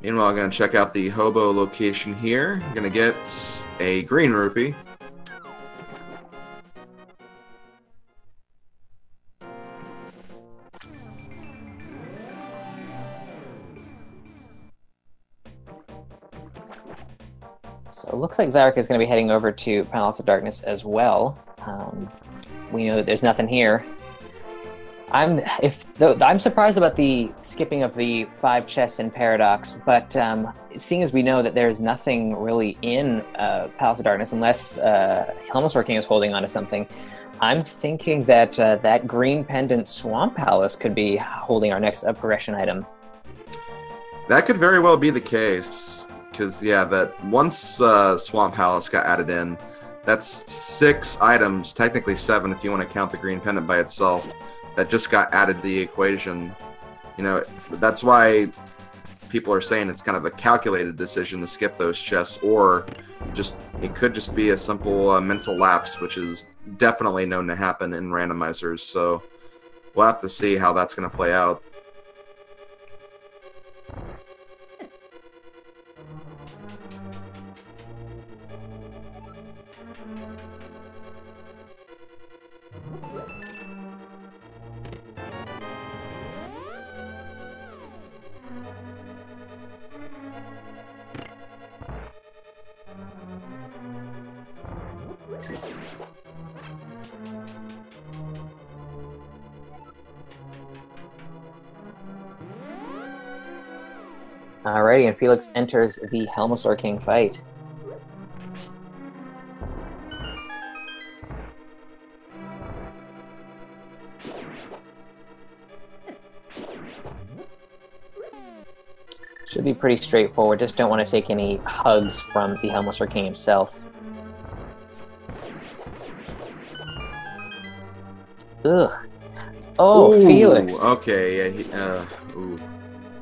Meanwhile, I'm going to check out the Hobo location here. I'm going to get a green rupee. So it looks like Xyrak is going to be heading over to Palace of Darkness as well. We know that there's nothing here. I'm surprised about the skipping of the 5 chests in Paradox, but seeing as we know that there's nothing really in Palace of Darkness unless Helmasaur King is holding on to something, I'm thinking that that green pendant Swamp Palace could be holding our next progression item. That could very well be the case, because yeah, that once Swamp Palace got added in, that's 6 items, technically 7 if you want to count the green pendant by itself, that just got added to the equation. You know, that's why people are saying it's kind of a calculated decision to skip those chests, or just it could just be a simple mental lapse, which is definitely known to happen in randomizers. So we'll have to see how that's going to play out. Alrighty, and Felix enters the Helmosaur King fight. Should be pretty straightforward, just don't want to take any hugs from the Helmosaur King himself. Ugh. Oh, Ooh, Felix! Okay, yeah, ooh,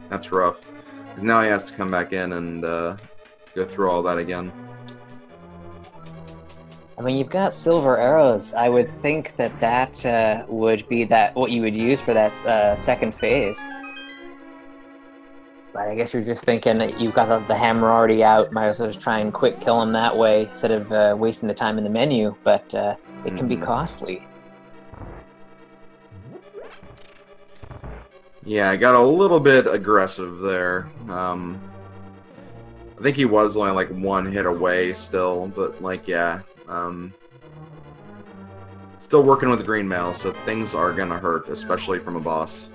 that's rough. Because now he has to come back in and go through all that again. I mean, you've got silver arrows. I would think that that would be what you would use for that second phase. But I guess you're just thinking that you've got the hammer already out, might as well just try and quick kill him that way instead of wasting the time in the menu, but it can be costly. Yeah, I got a little bit aggressive there. I think he was only like one hit away still, but like, yeah. Still working with green mail, so things are gonna hurt, especially from a boss.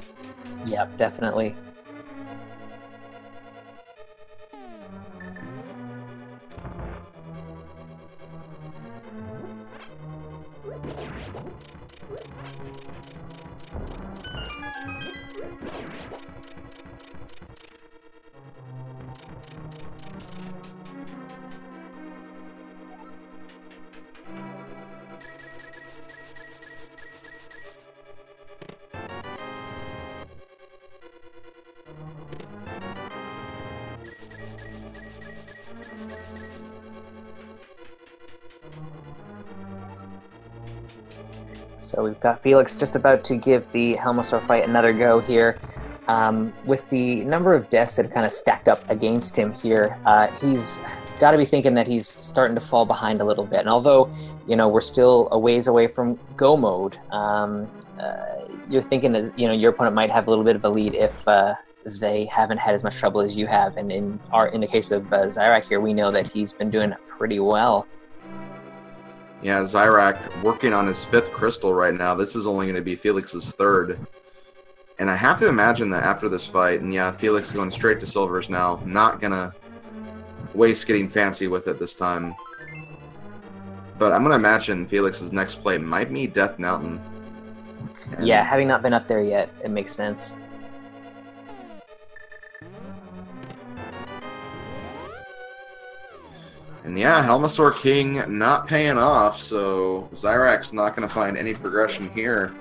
Yep, definitely. So we've got Felix just about to give the Helmosaur fight another go here. With the number of deaths that have kind of stacked up against him here, he's got to be thinking that he's starting to fall behind a little bit. And although, you know, we're still a ways away from go mode, you're thinking that, you know, your opponent might have a little bit of a lead if they haven't had as much trouble as you have. And in the case of Xyrak here, we know that he's been doing pretty well. Yeah, Xyrak working on his 5th crystal right now. This is only going to be Felix's 3rd. And I have to imagine that after this fight, and yeah, Felix going straight to silvers now, not going to waste getting fancy with it this time. But I'm going to imagine Felix's next play might be Death Mountain. And yeah, having not been up there yet, it makes sense. And yeah, Helmosaur King not paying off, so Xyrak's not going to find any progression here.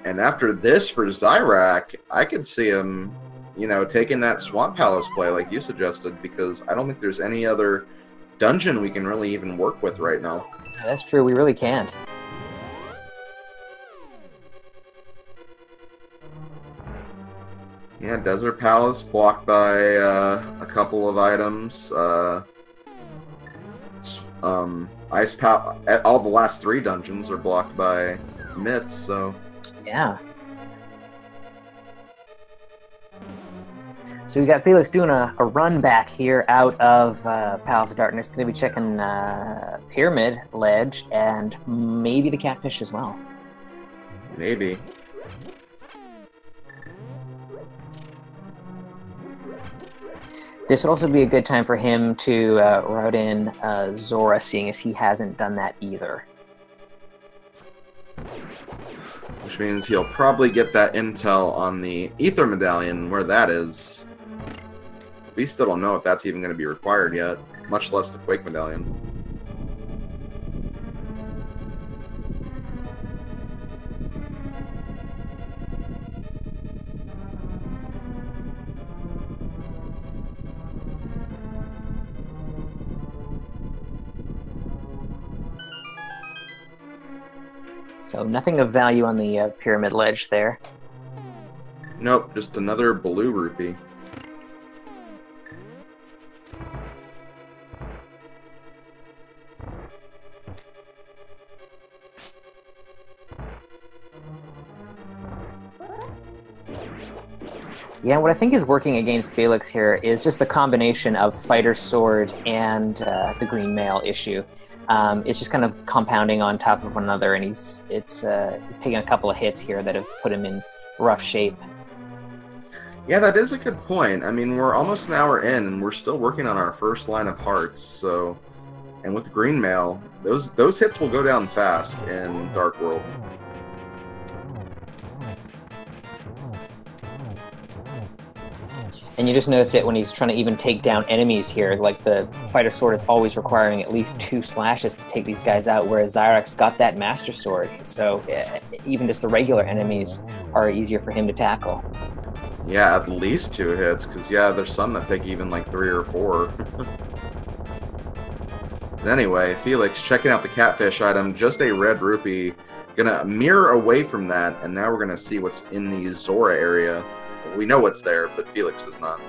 And after this for Xyrak, I could see him, you know, taking that Swamp Palace play like you suggested, because I don't think there's any other dungeon we can really even work with right now. That's true, we really can't. Yeah, Desert Palace blocked by a couple of items. Ice Palace, all the last 3 dungeons are blocked by myths, so... Yeah. So we got Felix doing a run back here out of Palace of Darkness. Going to be checking Pyramid Ledge and maybe the Catfish as well. Maybe. This would also be a good time for him to route in Zora, seeing as he hasn't done that either. Which means he'll probably get that intel on the Ether Medallion, where that is. We still don't know if that's even going to be required yet, much less the Quake Medallion. So nothing of value on the Pyramid Ledge there. Nope, just another blue rupee. Yeah, what I think is working against Felix here is just the combination of Fighter Sword and the Green Mail issue. It's just kind of compounding on top of one another, and he's taking a couple of hits here that have put him in rough shape. Yeah, that is a good point. I mean, we're almost an hour in, and we're still working on our first line of hearts. So, and with green mail, those hits will go down fast in Dark World. And you just notice it when he's trying to even take down enemies here. Like, the fighter sword is always requiring at least 2 slashes to take these guys out, whereas Xyrak's got that master sword. So even just the regular enemies are easier for him to tackle. Yeah, at least 2 hits, because yeah, there's some that take even like 3 or 4. But anyway, Felix checking out the catfish item, just a red rupee. Gonna mirror away from that, and now we're gonna see what's in the Zora area. We know what's there, but Felix does not.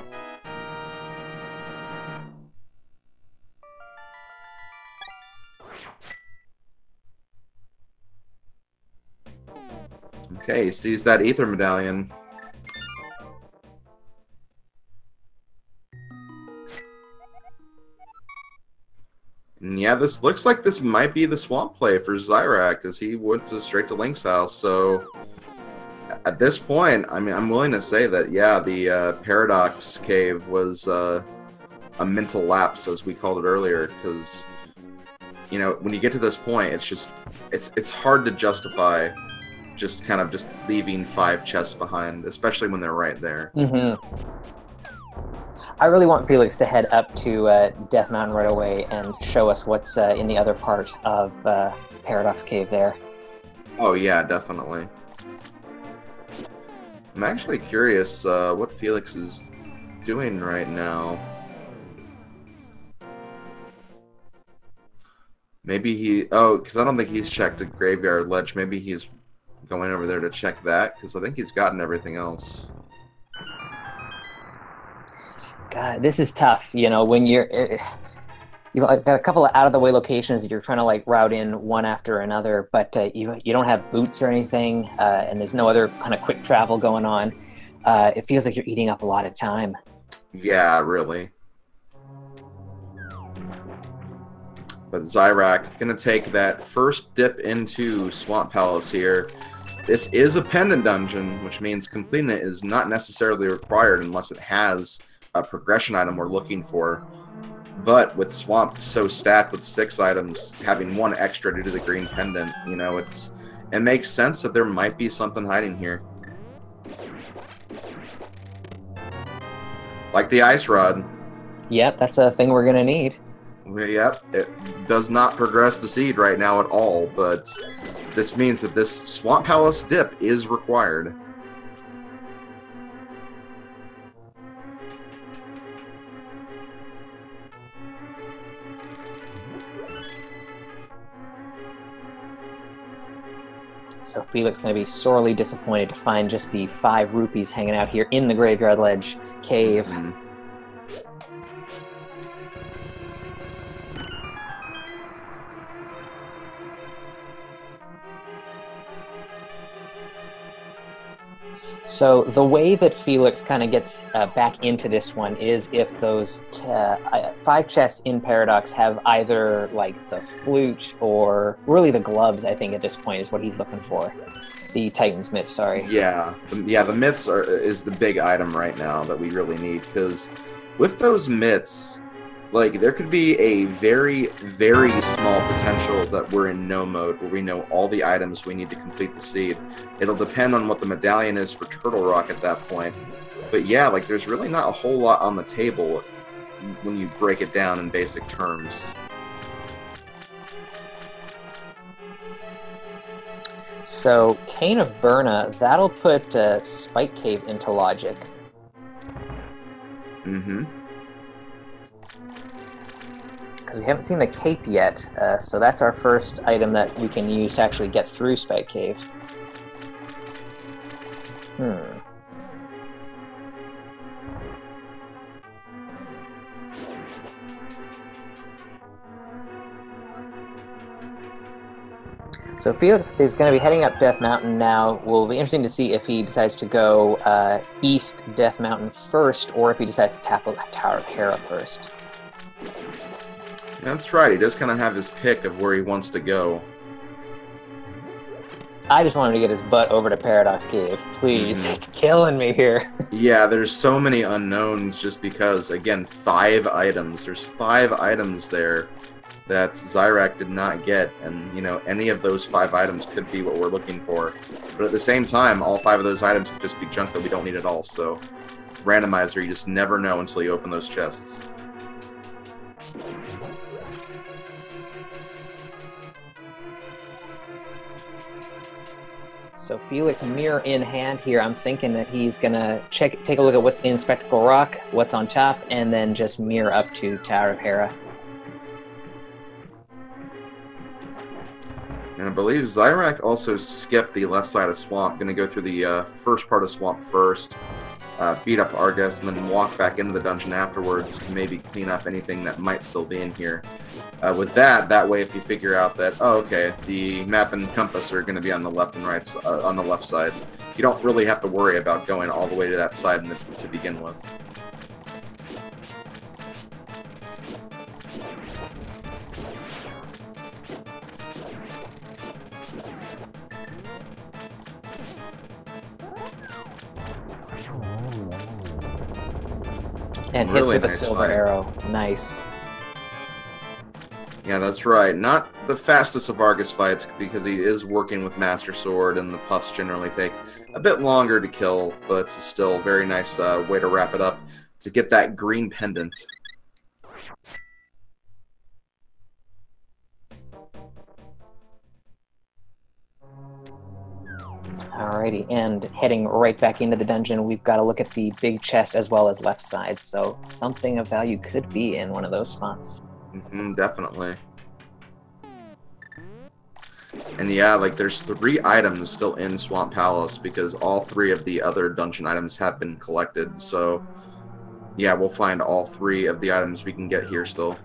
Okay, he sees that ether medallion. And yeah, this looks like this might be the swamp play for Xyrak, as he went straight to Link's house, so at this point, I mean, I'm willing to say that, yeah, the Paradox Cave was a mental lapse, as we called it earlier, because, you know, when you get to this point, it's just, it's hard to justify just kind of just leaving 5 chests behind, especially when they're right there. Mm-hmm. I really want Felix to head up to Death Mountain right away and show us what's in the other part of Paradox Cave there. Oh, yeah, definitely. I'm actually curious what Felix is doing right now. Maybe he... Oh, because I don't think he's checked a Graveyard Ledge. Maybe he's going over there to check that, because I think he's gotten everything else. God, this is tough, you know, when you've got a couple of out-of-the-way locations that you're trying to, like, route in one after another, but you don't have boots or anything, and there's no other kind of quick travel going on. It feels like you're eating up a lot of time. Yeah, really. But Xyrak gonna take that first dip into Swamp Palace here. This is a pendant dungeon, which means completing it is not necessarily required unless it has a progression item we're looking for. But with Swamp so stacked with 6 items, having 1 extra due to the green pendant, you know, it makes sense that there might be something hiding here. Like the ice rod. Yep, that's a thing we're gonna need. Yep, it does not progress the seed right now at all, but this means that this Swamp Palace dip is required. So Felix is going to be sorely disappointed to find just the 5 rupees hanging out here in the Graveyard Ledge cave. Mm-hmm. So the way that Felix kind of gets back into this one is if those 5 chests in Paradox have either like the flute or really the gloves, I think at this point is what he's looking for. The Titan's mitts, sorry. Yeah, the mitts is the big item right now that we really need, because with those mitts, like, there could be a very, very small potential that we're in no mode, where we know all the items we need to complete the seed. It'll depend on what the medallion is for Turtle Rock at that point. But yeah, like, there's really not a whole lot on the table when you break it down in basic terms. So, Cane of Burna, that'll put Spike Cave into logic. Mm-hmm. Because we haven't seen the cape yet, so that's our first item that we can use to actually get through Spike Cave. So Felix is going to be heading up Death Mountain now. Will be interesting to see if he decides to go east Death Mountain first, or if he decides to tackle Tower of Hera first. That's right, he does kind of have his pick of where he wants to go. I just want him to get his butt over to Paradox Cave, please. It's killing me here. Yeah, there's so many unknowns just because, again, 5 items. There's 5 items there that Xyrak did not get, and, you know, any of those 5 items could be what we're looking for. But at the same time, all 5 of those items could just be junk that we don't need at all, so Randomizer, you just never know until you open those chests. So Felix, mirror in hand here. I'm thinking that he's gonna take a look at what's in Spectacle Rock, what's on top, and then just mirror up to Tower of Hera. And I believe Xyrak also skipped the left side of Swamp. Going to go through the first part of Swamp first, beat up Argus, and then walk back into the dungeon afterwards to maybe clean up anything that might still be in here. With that way, if you figure out that, oh, okay, the map and compass are going to be on the left and right, on the left side, you don't really have to worry about going all the way to that side to begin with. And hits with a silver arrow. Nice. Yeah, that's right. Not the fastest of Argus fights, because he is working with Master Sword, and the puffs generally take a bit longer to kill, but it's still a very nice way to wrap it up to get that green pendant. Alrighty, and heading right back into the dungeon, we've got to look at the big chest as well as left side, so something of value could be in one of those spots. Definitely. And yeah, like there's 3 items still in Swamp Palace because all 3 of the other dungeon items have been collected, so yeah, we'll find all 3 of the items we can get here still.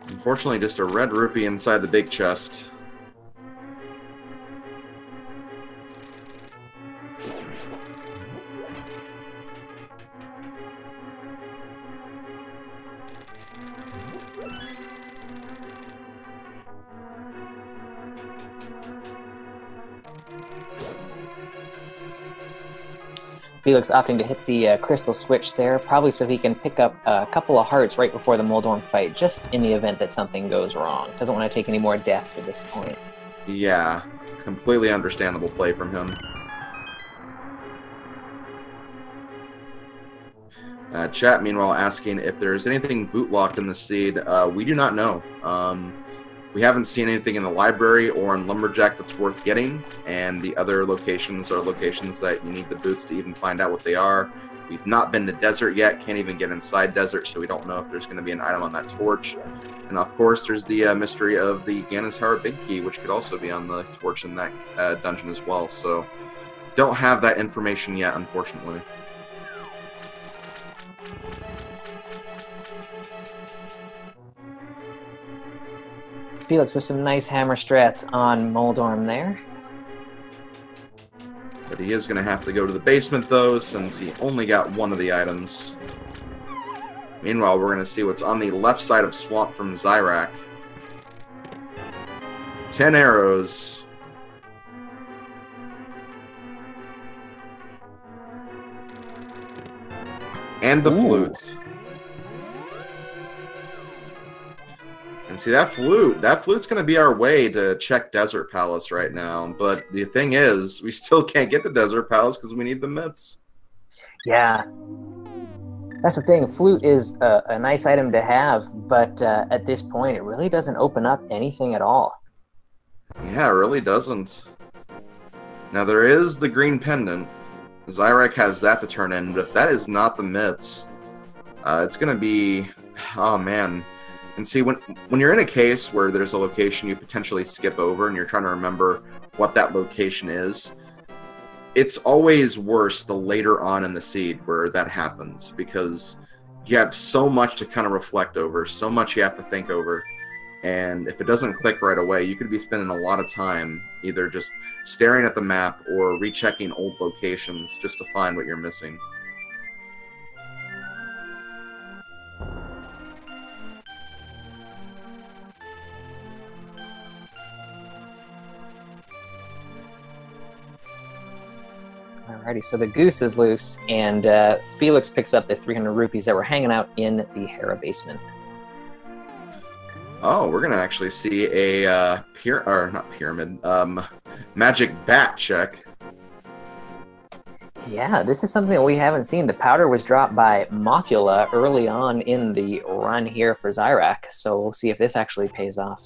Unfortunately, just a red rupee inside the big chest. Felix opting to hit the crystal switch there, probably so he can pick up a couple of hearts right before the Moldorm fight, just in the event that something goes wrong. Doesn't want to take any more deaths at this point. Yeah, completely understandable play from him. Chat, meanwhile, asking if there's anything bootlocked in the seed. We do not know. We haven't seen anything in the library or in Lumberjack that's worth getting, and the other locations are locations that you need the boots to even find out what they are. We've not been to Desert yet, can't even get inside Desert, so we don't know if there's going to be an item on that torch. And of course, there's the mystery of the Ganon's Tower Big Key, which could also be on the torch in that dungeon as well. So, don't have that information yet, unfortunately. Felix with some nice hammer strats on Moldorm there. But he is going to have to go to the basement, though, since he only got 1 of the items. Meanwhile, we're going to see what's on the left side of Swamp from Xyrak. 10 arrows. And the flute. And see, that flute's going to be our way to check Desert Palace right now. But the thing is, we still can't get the Desert Palace because we need the myths. Yeah. That's the thing. Flute is a nice item to have, but at this point, it really doesn't open up anything at all. Yeah, it really doesn't. Now, there is the green pendant. Xyrak has that to turn in, but if that is not the myths, it's going to be... Oh, man. And see, when you're in a case where there's a location you potentially skip over and you're trying to remember what that location is, it's always worse the later on in the seed where that happens, because you have so much to kind of reflect over, so much you have to think over. And if it doesn't click right away, you could be spending a lot of time either just staring at the map or rechecking old locations just to find what you're missing. Alrighty, so the goose is loose, and Felix picks up the 300 rupees that were hanging out in the Hera basement. Oh, we're gonna actually see a magic bat check. Yeah, this is something that we haven't seen. The powder was dropped by Mothula early on in the run here for Xyrak, so we'll see if this actually pays off.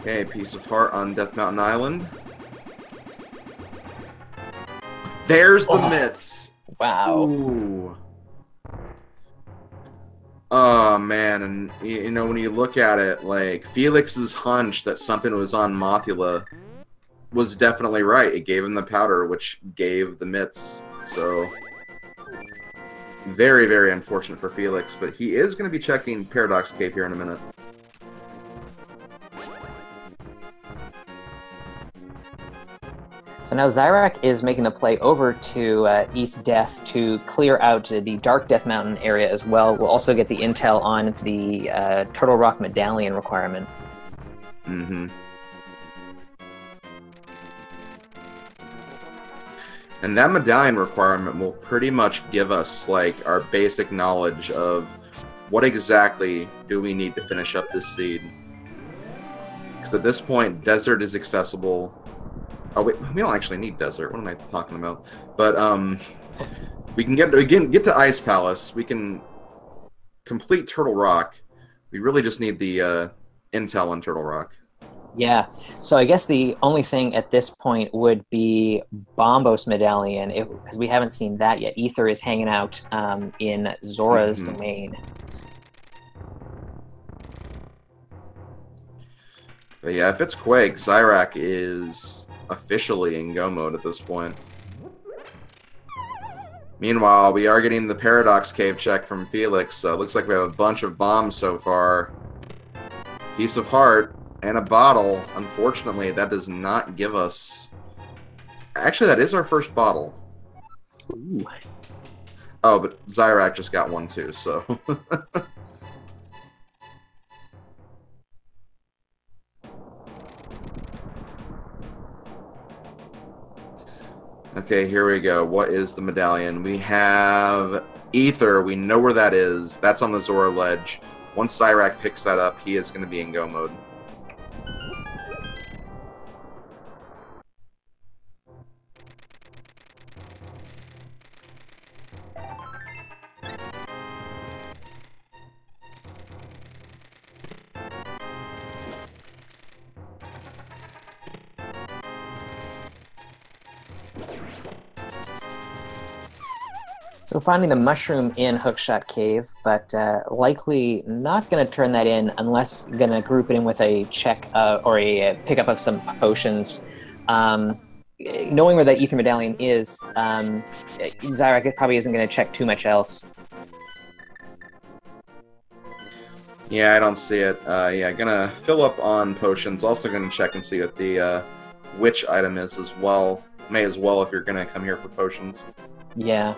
Okay, piece of heart on Death Mountain Island. There's the mitts. Wow. Ooh. Oh, man, and you know, when you look at it, like, Felix's hunch that something was on Mothula was definitely right. It gave him the powder, which gave the mitts, so very, very unfortunate for Felix, but he is going to be checking Paradox Cave here in a minute. So now Xyrak is making the play over to East Death to clear out the Dark Death Mountain area as well. We'll also get the intel on the Turtle Rock Medallion requirement. Mm-hmm. And that medallion requirement will pretty much give us, like, our basic knowledge of what exactly do we need to finish up this seed. Because at this point, desert is accessible. Oh wait, we don't actually need desert. What am I talking about? But we can get to Ice Palace. We can complete Turtle Rock. We really just need the intel on Turtle Rock. Yeah. So I guess the only thing at this point would be Bombos Medallion, because we haven't seen that yet. Ether is hanging out in Zora's domain. But yeah, if it's Quake, Xyrak is officially in go mode at this point. Meanwhile, we are getting the Paradox Cave check from Felix, so it looks like we have a bunch of bombs so far. Piece of heart and a bottle. Unfortunately, that does not give us... Actually, that is our first bottle. Ooh. Oh, but Xyrak just got one too, so... Okay, here we go. What is the medallion? We have Ether. We know where that is. That's on the Zora ledge. Once Xyrak picks that up, he is going to be in go mode. So finding the mushroom in Hookshot Cave, but likely not going to turn that in unless going to group it in with a check or a pickup of some potions. Knowing where that Ether Medallion is, Xyrak probably isn't going to check too much else. Yeah, I don't see it. Yeah, gonna fill up on potions. Also gonna check and see what the witch item is as well. May as well if you're gonna come here for potions. Yeah.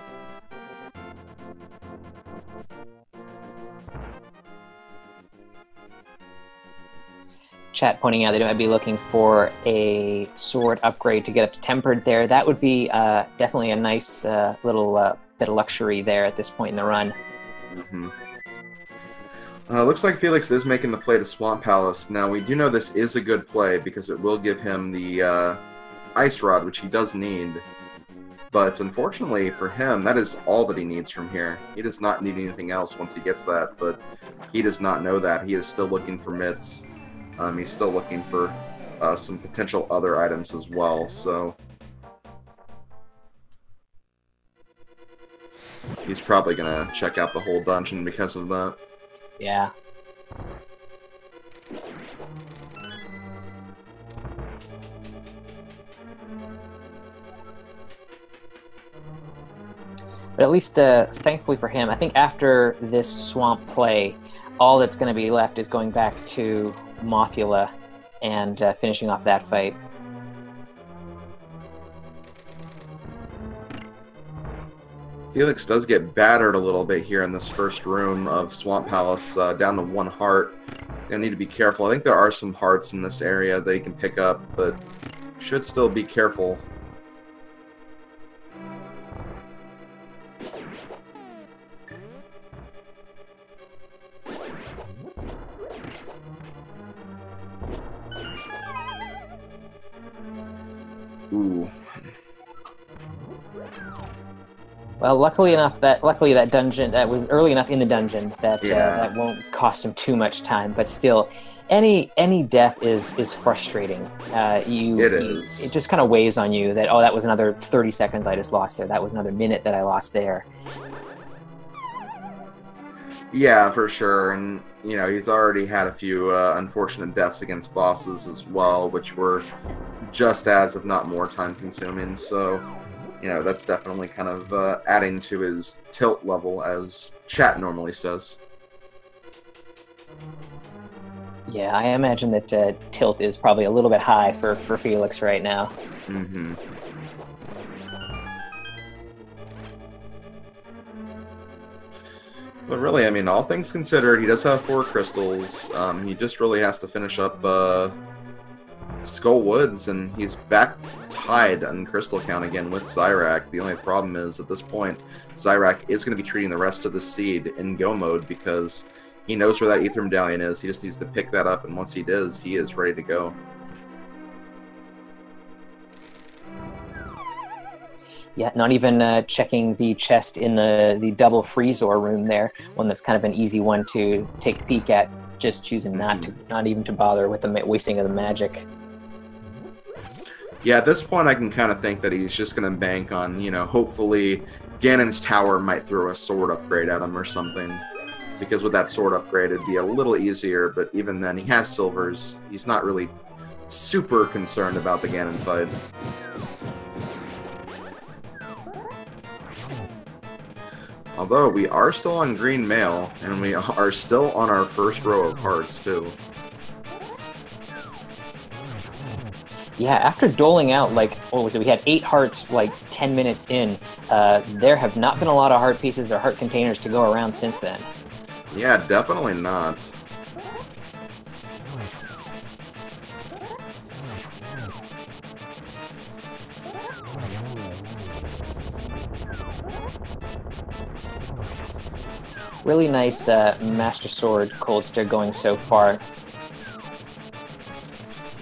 Chat pointing out they might be looking for a sword upgrade to get up to tempered there. That would be definitely a nice little bit of luxury there at this point in the run. Mm-hmm. Looks like Felix is making the play to Swamp Palace. Now, we do know this is a good play because it will give him the Ice Rod, which he does need. But unfortunately for him, that is all that he needs from here. He does not need anything else once he gets that, but he does not know that. He is still looking for mitts. He's still looking for some potential other items as well, so... he's probably going to check out the whole dungeon because of that. Yeah. But at least, thankfully for him, I think after this swamp play, all that's going to be left is going back to Mothula and finishing off that fight. Felix does get battered a little bit here in this first room of Swamp Palace, down to 1 heart. Gonna need to be careful. I think there are some hearts in this area that he can pick up, but should still be careful. Ooh. Well, luckily that dungeon, that was early enough in the dungeon that that won't cost him too much time. But still, any death is frustrating. It just kind of weighs on you that, oh, that was another 30 seconds I just lost there. That was another minute that I lost there. Yeah, for sure. And you know, he's already had a few unfortunate deaths against bosses as well, which were just as, if not more, time-consuming. So, you know, that's definitely kind of adding to his tilt level, as chat normally says. Yeah, I imagine that tilt is probably a little bit high for Felix right now. Mm-hmm. But really, I mean, all things considered, he does have 4 crystals. He just really has to finish up Skull Woods, and he's back tied on crystal count again with Xyrak. The only problem is, at this point, Xyrak is going to be treating the rest of the seed in go mode because he knows where that Ether Medallion is. He just needs to pick that up, and once he does, he is ready to go. Yeah, not even checking the chest in the double Freezor room there, one that's kind of an easy one to take a peek at, just choosing not even to bother with the wasting of the magic. Yeah, at this point I can kind of think that he's just going to bank on, you know, hopefully Ganon's Tower might throw a sword upgrade at him or something. Because with that sword upgrade it'd be a little easier, but even then he has silvers. He's not really super concerned about the Ganon fight. Although we are still on green mail, and we are still on our first row of hearts too. Yeah, after doling out, like, what was it, we had 8 hearts, like, 10 minutes in. There have not been a lot of heart pieces or heart containers to go around since then. Yeah, definitely not. Really nice Master Sword Cold Stare going so far.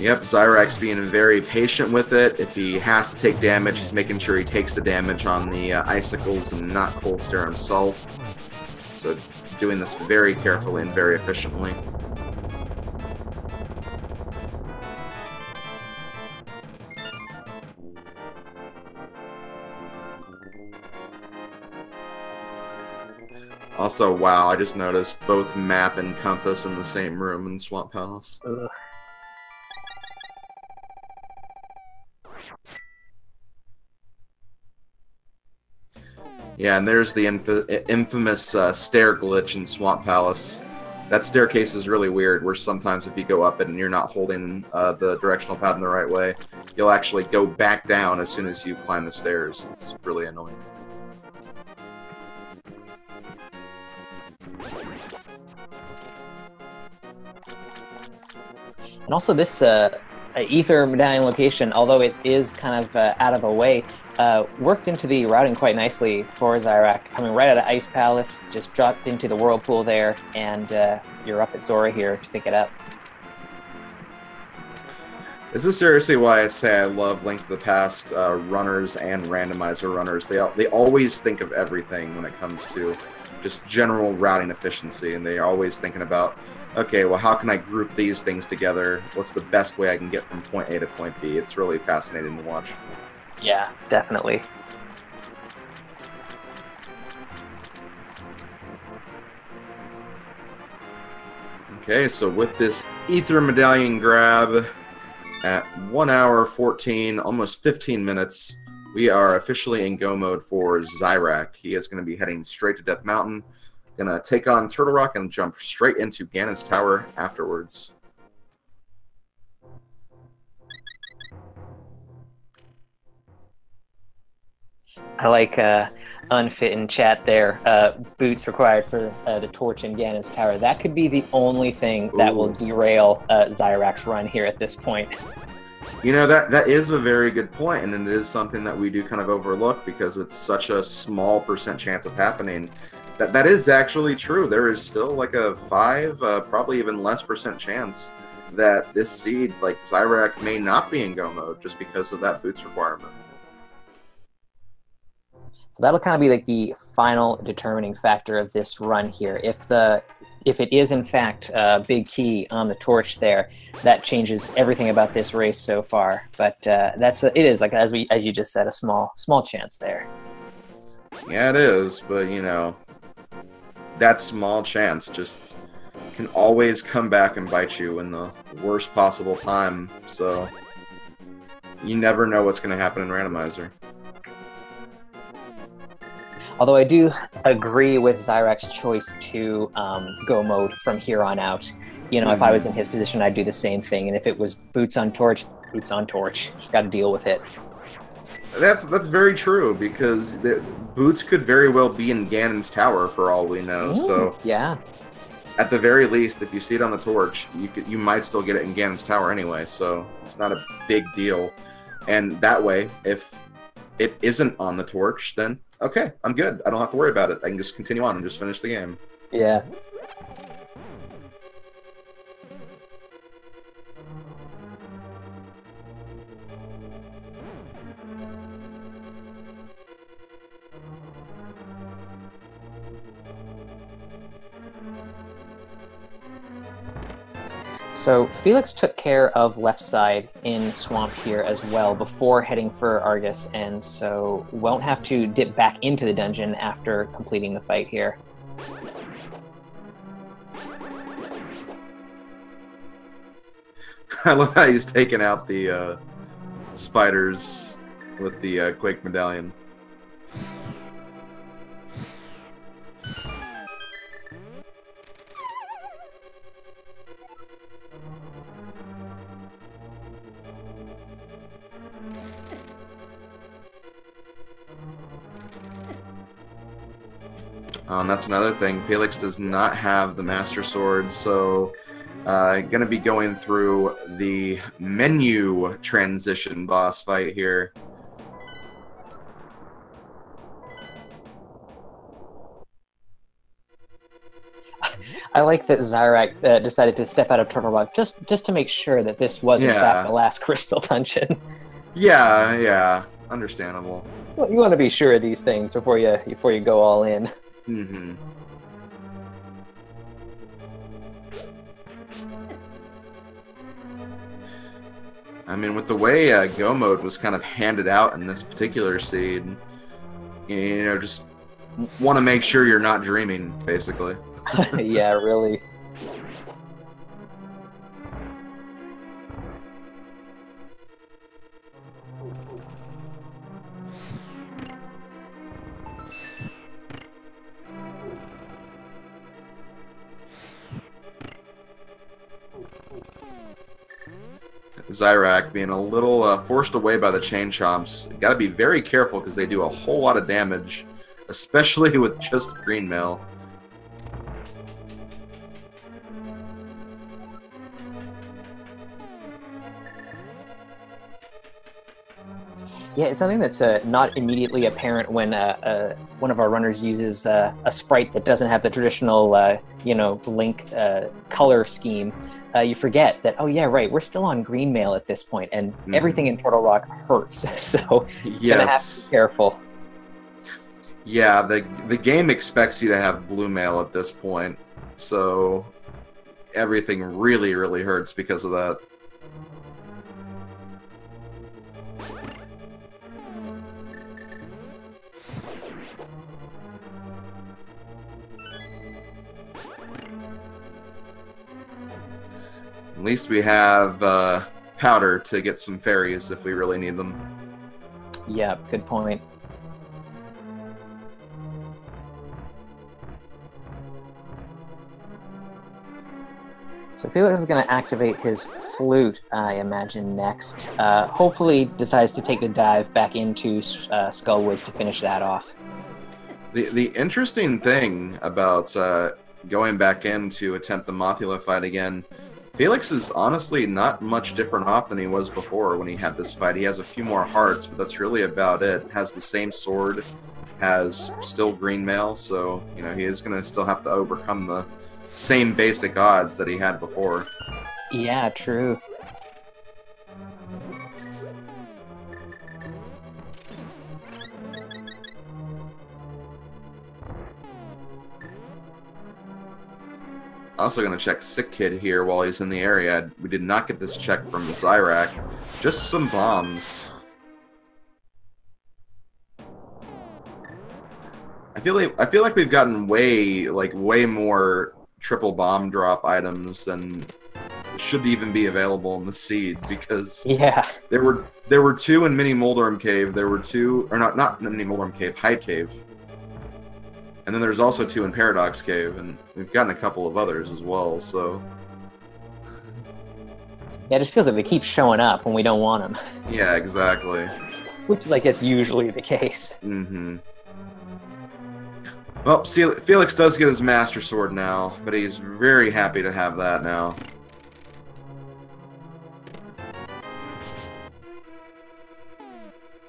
Yep, Xyrak's being very patient with it. If he has to take damage, he's making sure he takes the damage on the icicles and not Cold Stare himself. So doing this very carefully and very efficiently. Also, wow, I just noticed both map and compass in the same room in Swamp Palace. Ugh. Yeah, and there's the infamous stair glitch in Swamp Palace. That staircase is really weird, where sometimes if you go up it and you're not holding the directional pad in the right way, you'll actually go back down as soon as you climb the stairs. It's really annoying. And also this Ether Medallion location, although it is kind of out of the way, worked into the routing quite nicely for Xyrak. Coming right out of Ice Palace, just dropped into the Whirlpool there, and you're up at Zora here to pick it up. This is seriously why I say I love Link to the Past runners and randomizer runners. They always think of everything when it comes to just general routing efficiency, and they're always thinking about, okay, well, how can I group these things together? What's the best way I can get from point A to point B? It's really fascinating to watch. Yeah, definitely. Okay, so with this Ether Medallion grab at 1 hour, 14, almost 15 minutes, We are officially in go mode for Xyrak. He is going to be heading straight to Death Mountain. Going to take on Turtle Rock and jump straight into Ganon's Tower afterwards. I like unfit in chat there. Boots required for the torch in Ganon's Tower. That could be the only thing that will derail Xyrak's run here at this point. You know, that is a very good point, and it is something that we do kind of overlook because it's such a small % chance of happening. That is actually true. There is still like a 5, probably even less % chance that this seed, like Xyrak, may not be in go mode just because of that boots requirement. So that'll kind of be like the final determining factor of this run here. If it is in fact a big key on the torch there, that changes everything about this race so far. But it is, like as you just said, a small chance there. Yeah, it is, but you know, that small chance just can always come back and bite you in the worst possible time. So you never know what's going to happen in Randomizer. Although I do agree with Xyrak's choice to go mode from here on out. You know, if I was in his position, I'd do the same thing. And if it was boots on torch, boots on torch. Just got to deal with it. That's very true, because boots could very well be in Ganon's Tower for all we know. So yeah, at the very least, if you see it on the torch, you might still get it in Ganon's Tower anyway. So it's not a big deal. And that way, if it isn't on the torch, then okay, I'm good. I don't have to worry about it. I can just continue on and just finish the game. Yeah. So Felix took care of left side in Swamp here as well before heading for Argus, and so won't have to dip back into the dungeon after completing the fight here. I love how he's taken out the spiders with the Quake Medallion. And that's another thing. Felix does not have the Master Sword, so going to be going through the menu transition boss fight here. I like that Xyrak decided to step out of Turtle Rock just to make sure that this was in fact the last crystal dungeon. Yeah, understandable. Well, you want to be sure of these things before you go all in. Mm-hmm. I mean, with the way Go Mode was kind of handed out in this particular seed, you know, just want to make sure you're not dreaming, basically. Yeah, really. Xyrak being a little forced away by the chain chomps. Got to be very careful because they do a whole lot of damage, especially with just green mail. Yeah, it's something that's not immediately apparent when one of our runners uses a sprite that doesn't have the traditional, you know, Link color scheme. You forget that, oh yeah, right, we're still on green mail at this point, and everything in Turtle Rock hurts, so you're gonna have to be careful. Yeah, the game expects you to have blue mail at this point, so everything really, really hurts because of that. At least we have powder to get some fairies if we really need them. Yeah, good point. So Felix is going to activate his flute, I imagine, next. Hopefully decides to take the dive back into Skullwoods to finish that off. The interesting thing about going back in to attempt the Mothula fight again, Felix is honestly not much different off than he was before when he had this fight. He has a few more hearts, but that's really about it. Has the same sword, has still green mail, so you know he is going to still have to overcome the same basic odds that he had before. Yeah, true. Also going to check Sick Kid here while he's in the area. We did not get this check from Xyrak. Just some bombs. I feel like we've gotten way more triple bomb drop items than should even be available in the seed, because yeah, there were 2 in Mini Moldorm Cave. There were 2, or not Mini Moldorm Cave, Hyde Cave. And then there's also 2 in Paradox Cave, and we've gotten a couple of others as well, so... Yeah, it just feels like they keep showing up when we don't want them. Yeah, exactly. Which is, I guess, usually the case. Mm-hmm. Well, Felix does get his Master Sword now, but he's very happy to have that now.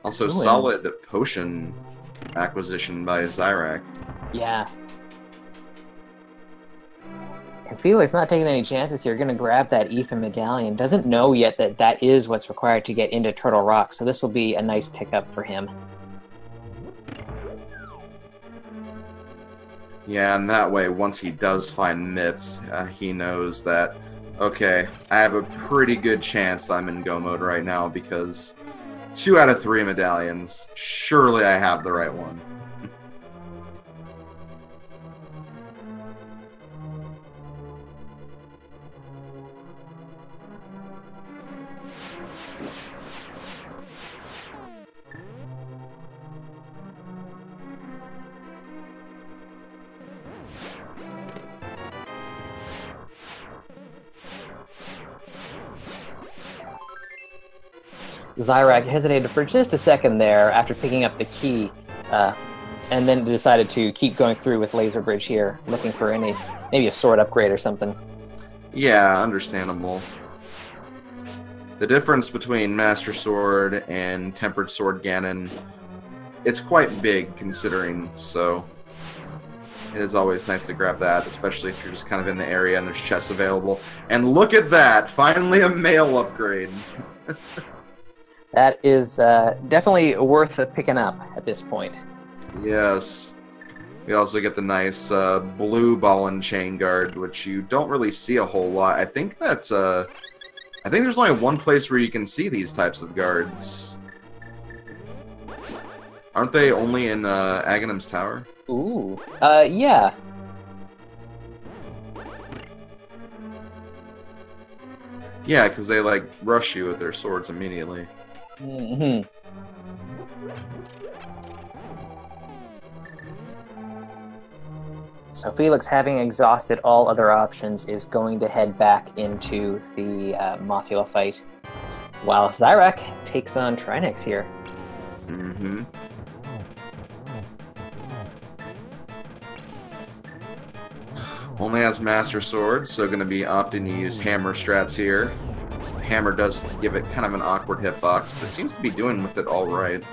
Also, Ooh, solid potion acquisition by Xyrak. Yeah. And Felix not taking any chances here. Going to grab that Ethan medallion. Doesn't know yet that that is what's required to get into Turtle Rock, so this will be a nice pickup for him. Yeah, and that way, once he does find Mitts, he knows that, okay, I have a pretty good chance I'm in go mode right now, because 2 out of 3 medallions, surely I have the right one. Xyrak hesitated for just a second there after picking up the key, and then decided to keep going through with Laser Bridge here, looking for maybe a sword upgrade or something. Yeah, understandable. The difference between Master Sword and Tempered Sword Ganon, it's quite big considering, so it is always nice to grab that, especially if you're just kind of in the area and there's chests available. And look at that! Finally a mail upgrade! That is definitely worth picking up at this point. Yes. We also get the nice blue ball and chain guard, which you don't really see a whole lot. I think that I think there's only one place where you can see these types of guards. Aren't they only in Aghanim's Tower? Ooh. Yeah. Yeah, because they like rush you with their swords immediately. Mm-hmm. So Felix, having exhausted all other options, is going to head back into the Mothula fight, while Xyrak takes on Trinex here. Mm-hmm. Only has Master Sword, so going to be opting to use Hammer strats here. Hammer does give it kind of an awkward hitbox, but seems to be doing with it all right.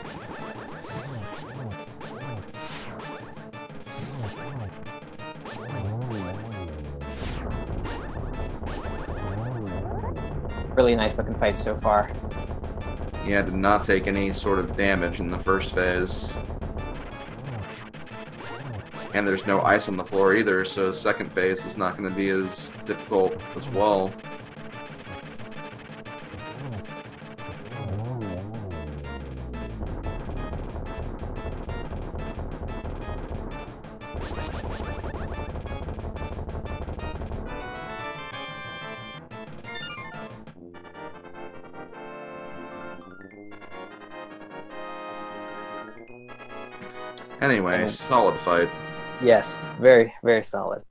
Really nice looking fight so far. Yeah, did not take any sort of damage in the first phase. And there's no ice on the floor either, so second phase is not going to be as difficult as well. Anyway, solid fight. Yes, very, very solid.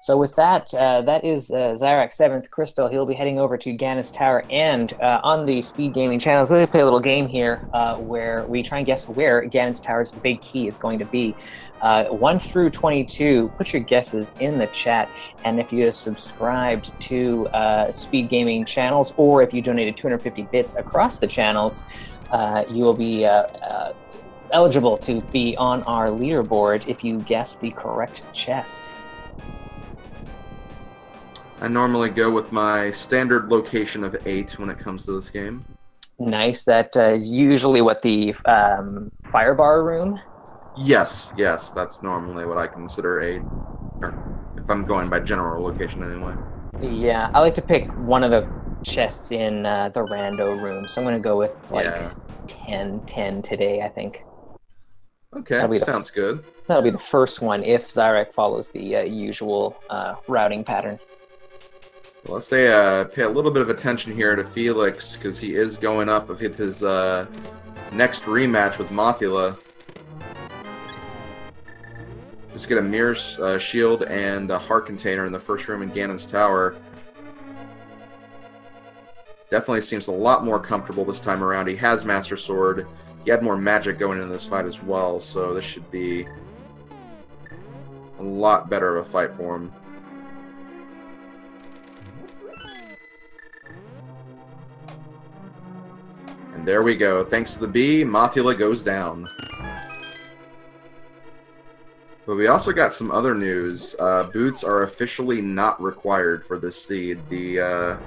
So with that, that is Xyrak's 7th crystal. He'll be heading over to Ganon's Tower, and on the Speed Gaming channels, we're going to play a little game here where we try and guess where Ganon's Tower's big key is going to be. 1 through 22, put your guesses in the chat, and if you have subscribed to Speed Gaming channels, or if you donated 250 bits across the channels, you will be eligible to be on our leaderboard if you guess the correct chest. I normally go with my standard location of 8 when it comes to this game. Nice. That is usually what the firebar room? Yes, that's normally what I consider 8. Or if I'm going by general location anyway. Yeah, I like to pick one of the chests in the rando room, so I'm going to go with like 10 today, I think. Okay, sounds good. That'll be the first one if Xyrak follows the usual routing pattern. Well, let's say pay a little bit of attention here to Felix, because he is going up with his next rematch with Mothula. Just get a mirror shield and a heart container in the first room in Ganon's Tower. Definitely seems a lot more comfortable this time around. He has Master Sword. He had more magic going into this fight as well, so this should be a lot better of a fight for him. And there we go. Thanks to the bee, Mothula goes down. But we also got some other news. Boots are officially not required for this seed. The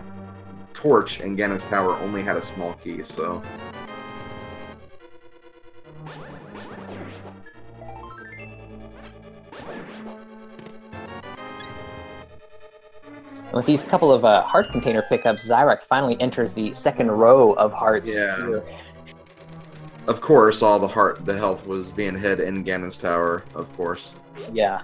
torch in Ganon's Tower only had a small key, so... With these couple of heart container pickups, Xyrak finally enters the second row of hearts. Yeah. Of course, all the health was being hid in Ganon's Tower, of course. Yeah.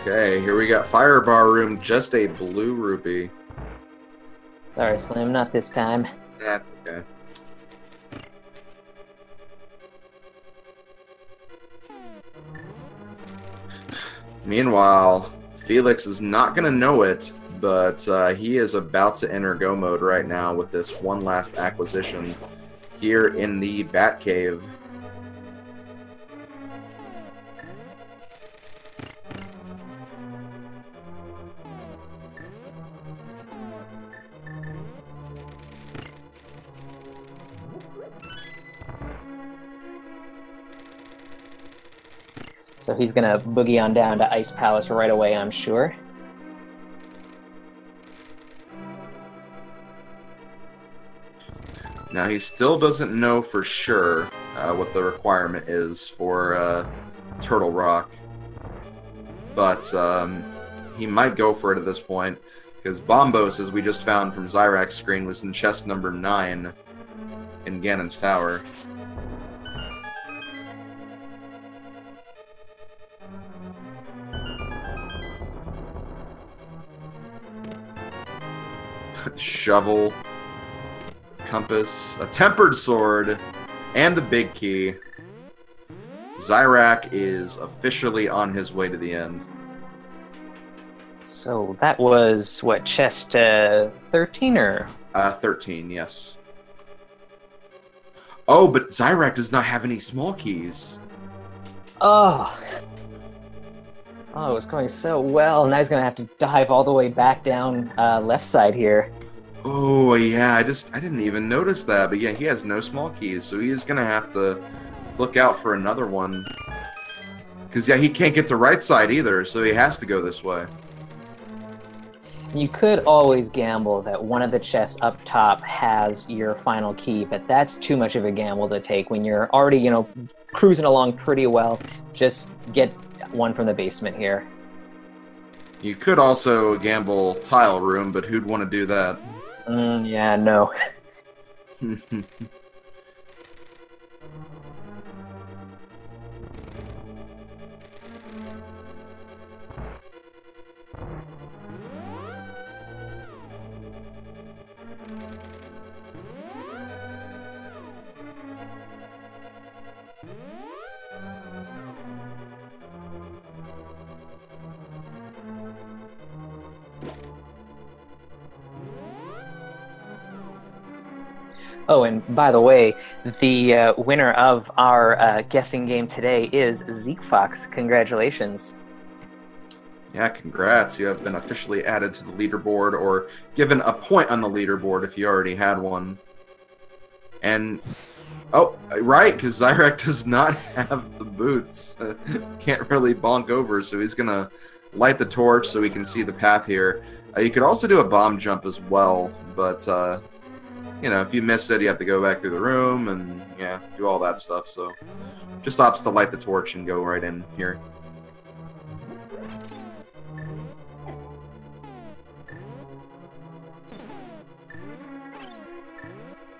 Okay, here we got Firebar Room, just a blue rupee. Sorry, Slim, not this time. That's okay. Meanwhile, Felix is not going to know it, but he is about to enter Go mode right now with this one last acquisition here in the Batcave. So he's going to boogie on down to Ice Palace right away, I'm sure. Now, he still doesn't know for sure what the requirement is for Turtle Rock. But he might go for it at this point, because Bombos, as we just found from Xyrak's screen, was in chest number 9 in Ganon's Tower. Shovel, compass, a tempered sword, and the big key. Xyrak is officially on his way to the end. So that was, what, chest 13 or? 13, yes. Oh, but Xyrak does not have any small keys. Oh. Oh, it was going so well. Now he's going to have to dive all the way back down left side here. Oh, yeah, I didn't even notice that. But yeah, he has no small keys, so he is going to have to look out for another one. Because, yeah, he can't get to right side either, so he has to go this way. You could always gamble that one of the chests up top has your final key, but that's too much of a gamble to take when you're already, you know, cruising along pretty well. Just get one from the basement here. You could also gamble tile room, but who'd want to do that? Yeah, no. Oh, and by the way, the winner of our guessing game today is Zeke Fox. Congratulations. Yeah, congrats. You have been officially added to the leaderboard, or given a point on the leaderboard if you already had one. And, oh, right, because Xyrak does not have the boots. Can't really bonk over, so he's going to light the torch so we can see the path here. You could also do a bomb jump as well, but, you know, if you miss it, you have to go back through the room and, yeah, do all that stuff. So just opts to light the torch and go right in here.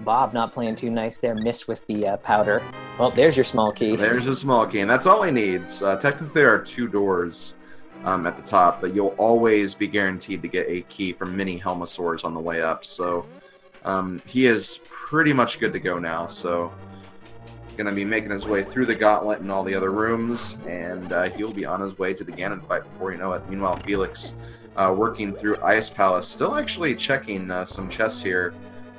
Bob not playing too nice there, missed with the powder. Well, there's your small key. There's a small key, and that's all he needs. Technically, there are 2 doors at the top, but you'll always be guaranteed to get a key from mini Helmosaurs on the way up. So he is pretty much good to go now. So going to be making his way through the gauntlet and all the other rooms, and he'll be on his way to the Ganon fight before you know it. Meanwhile, Felix working through Ice Palace, still actually checking some chests here,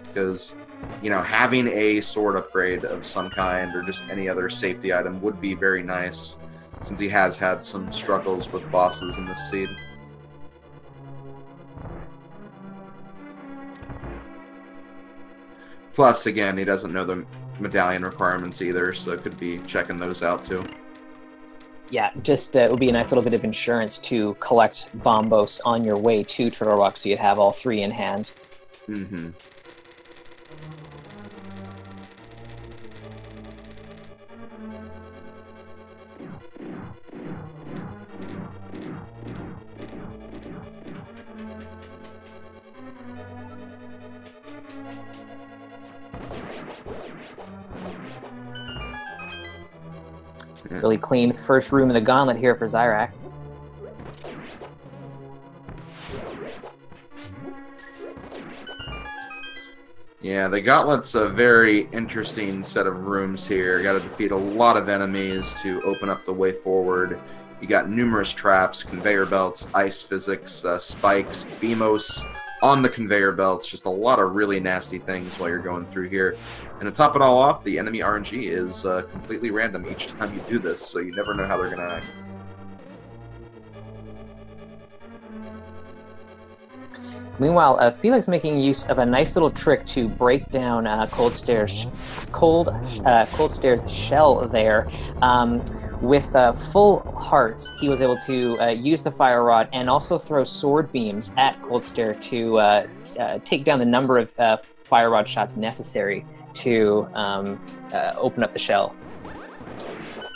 because, you know, having a sword upgrade of some kind or just any other safety item would be very nice, since he has had some struggles with bosses in this seed. Plus, again, he doesn't know the medallion requirements either, so could be checking those out too. Yeah, just it would be a nice little bit of insurance to collect Bombos on your way to Turtle Rock, so you'd have all 3 in hand. Mm-hmm. Really clean first room of the gauntlet here for Xyrak. Yeah, the gauntlet's a very interesting set of rooms here. Got to defeat a lot of enemies to open up the way forward. You got numerous traps, conveyor belts, ice physics, spikes, Beamos on the conveyor belts. Just a lot of really nasty things while you're going through here. And to top it all off, the enemy RNG is completely random each time you do this, so you never know how they're going to act. Meanwhile, Felix making use of a nice little trick to break down Cold Stair's shell there. With full hearts, he was able to use the fire rod and also throw sword beams at Cold Stair to take down the number of fire rod shots necessary to open up the shell.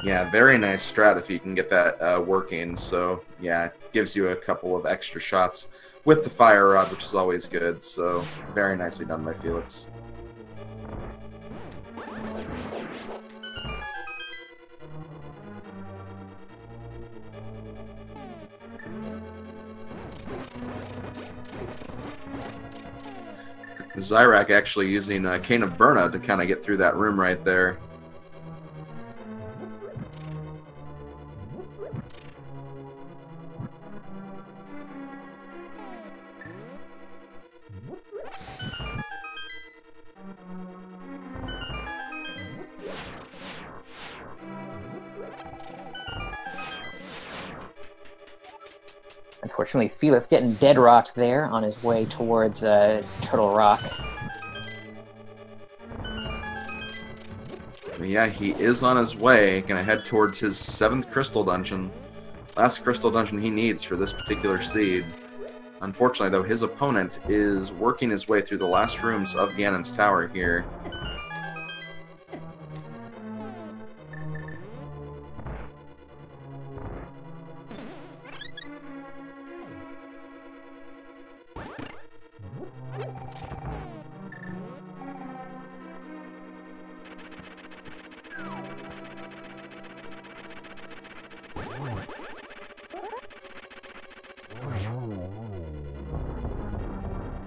Yeah, very nice strat if you can get that working. So yeah, it gives you a couple of extra shots with the fire rod, which is always good. So very nicely done by Felix. Xyrak actually using Cane of Burna to kind of get through that room right there. Unfortunately, Felix getting dead rocked there on his way towards Turtle Rock. Yeah, he is on his way. Gonna head towards his 7th crystal dungeon. Last crystal dungeon he needs for this particular seed. Unfortunately, though, his opponent is working his way through the last rooms of Ganon's Tower here.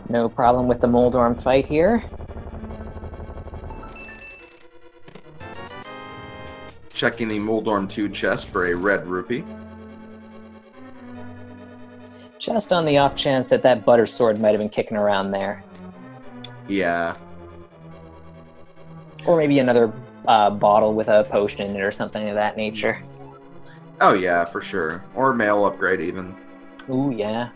No problem with the Moldorm fight here. Checking the Moldorm 2 chest for a red rupee. Just on the off chance that that butter sword might have been kicking around there. Yeah. Or maybe another bottle with a potion in it or something of that nature. Oh yeah, for sure. Or mail upgrade even. Ooh, yeah.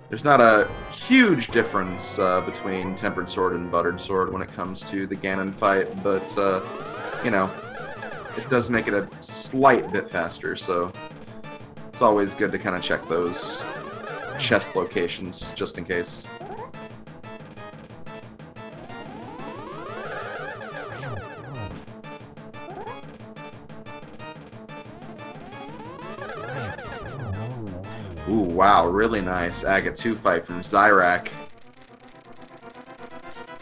There's not a huge difference between Tempered Sword and Buttered Sword when it comes to the Ganon fight, but, you know, it does make it a slight bit faster, so it's always good to kind of check those chest locations, just in case. Ooh, wow, really nice Aga 2 fight from Xyrak.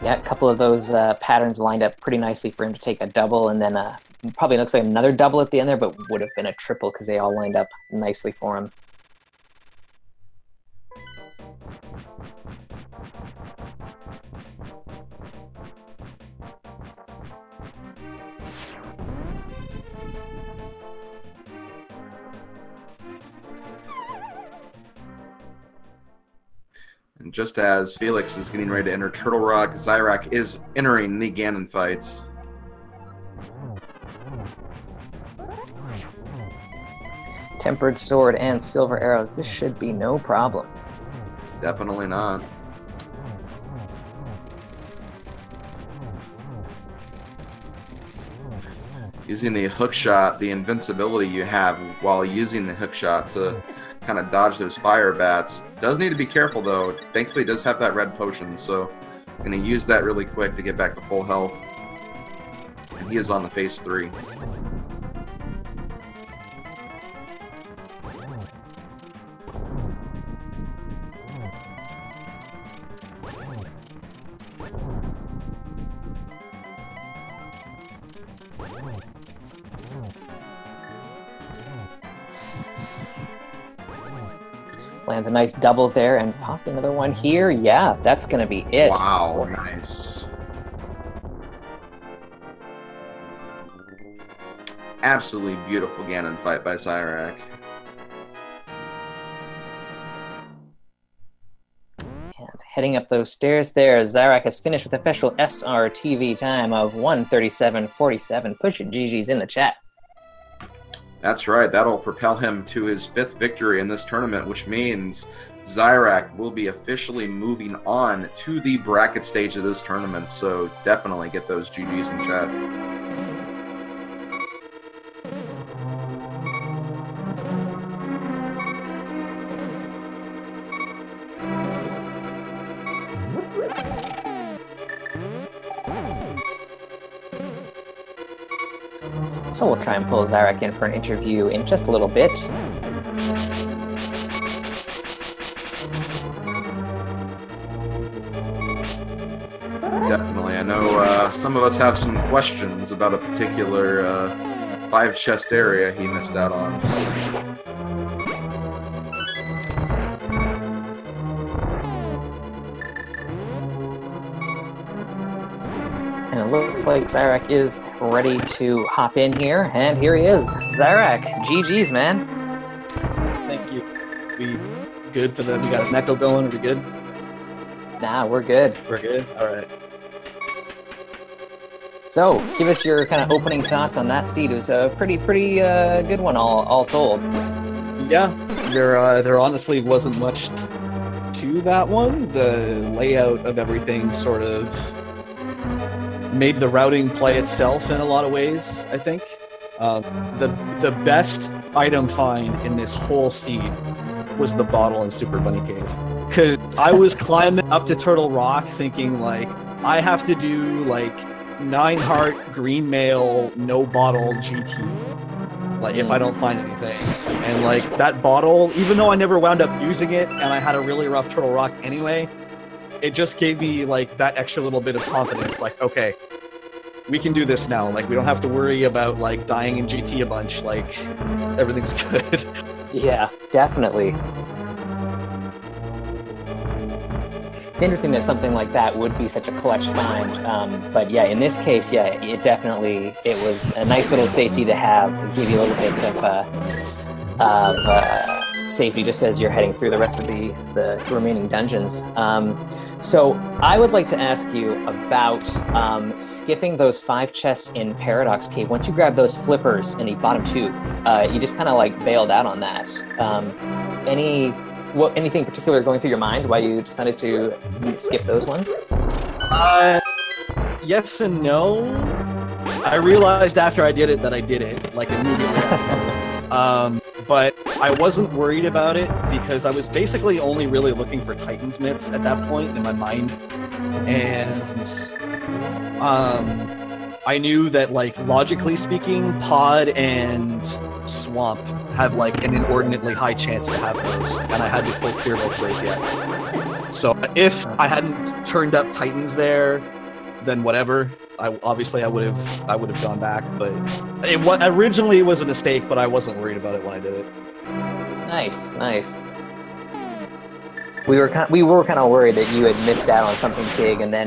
Yeah, a couple of those patterns lined up pretty nicely for him to take a double, and then probably looks like another double at the end there, but would have been a triple because they all lined up nicely for him. And just as Felix is getting ready to enter Turtle Rock, Xyrak is entering the Ganon fight. Tempered Sword and Silver Arrows. This should be no problem. Definitely not. Using the hook shot, the invincibility you have while using the hook shot to kind of dodge those fire bats. Does need to be careful though. Thankfully, it does have that red potion, so I'm going to use that really quick to get back to full health. And he is on the phase 3. Lands a nice double there, and possibly another one here. Yeah, that's going to be it. Wow, nice. Absolutely beautiful Ganon fight by Xyrak. And heading up those stairs there, Xyrak has finished with official SRTV time of 1:37.47. Put your GGs in the chat. That's right, that'll propel him to his 5th victory in this tournament, which means Xyrak will be officially moving on to the bracket stage of this tournament, so definitely get those GGs in chat. So we'll try and pull Xyrak in for an interview in just a little bit. Definitely. I know some of us have some questions about a particular 5-chest area he missed out on. And it looks like Xyrak is ready to hop in here, and here he is. Xyrak, GG's, man. Thank you. We good for that? We got an echo going. Are we good? Nah, we're good. We're good? All right. So, give us your kind of opening thoughts on that seed. It was a pretty good one, all told. Yeah, there honestly wasn't much to that one. The layout of everything sort of made the routing play itself in a lot of ways, I think. The best item find in this whole seed was the bottle in Super Bunny Cave. Because I was climbing up to Turtle Rock thinking, like, I have to do, like, 9 heart, green mail, no bottle GT. Like, if I don't find anything. And, like, that bottle, even though I never wound up using it, and I had a really rough Turtle Rock anyway, it just gave me, like, that extra little bit of confidence. Like, okay, we can do this now. Like, we don't have to worry about, like, dying in GT a bunch. Like, everything's good. Yeah, definitely. It's interesting that something like that would be such a clutch find, but yeah, in this case, yeah, it was a nice little safety to have. It gave you a little bit of safety just as you're heading through the rest of the remaining dungeons. So I would like to ask you about skipping those 5 chests in Paradox Cave. Once you grab those flippers in the bottom 2, you just kind of like bailed out on that. Anything particular going through your mind why you decided to skip those ones? Yes and no. I realized after I did it that I did it, like immediately. But I wasn't worried about it because I was basically only really looking for Titan's mitts at that point in my mind. And I knew that, like, logically speaking, Pod and Swamp have like an inordinately high chance to have those, and I hadn't full clear both those yet. So if I hadn't turned up Titans there, then whatever. I would have gone back, but it originally was a mistake, but I wasn't worried about it when I did it. Nice. We were kind of worried that you had missed out on something big, and then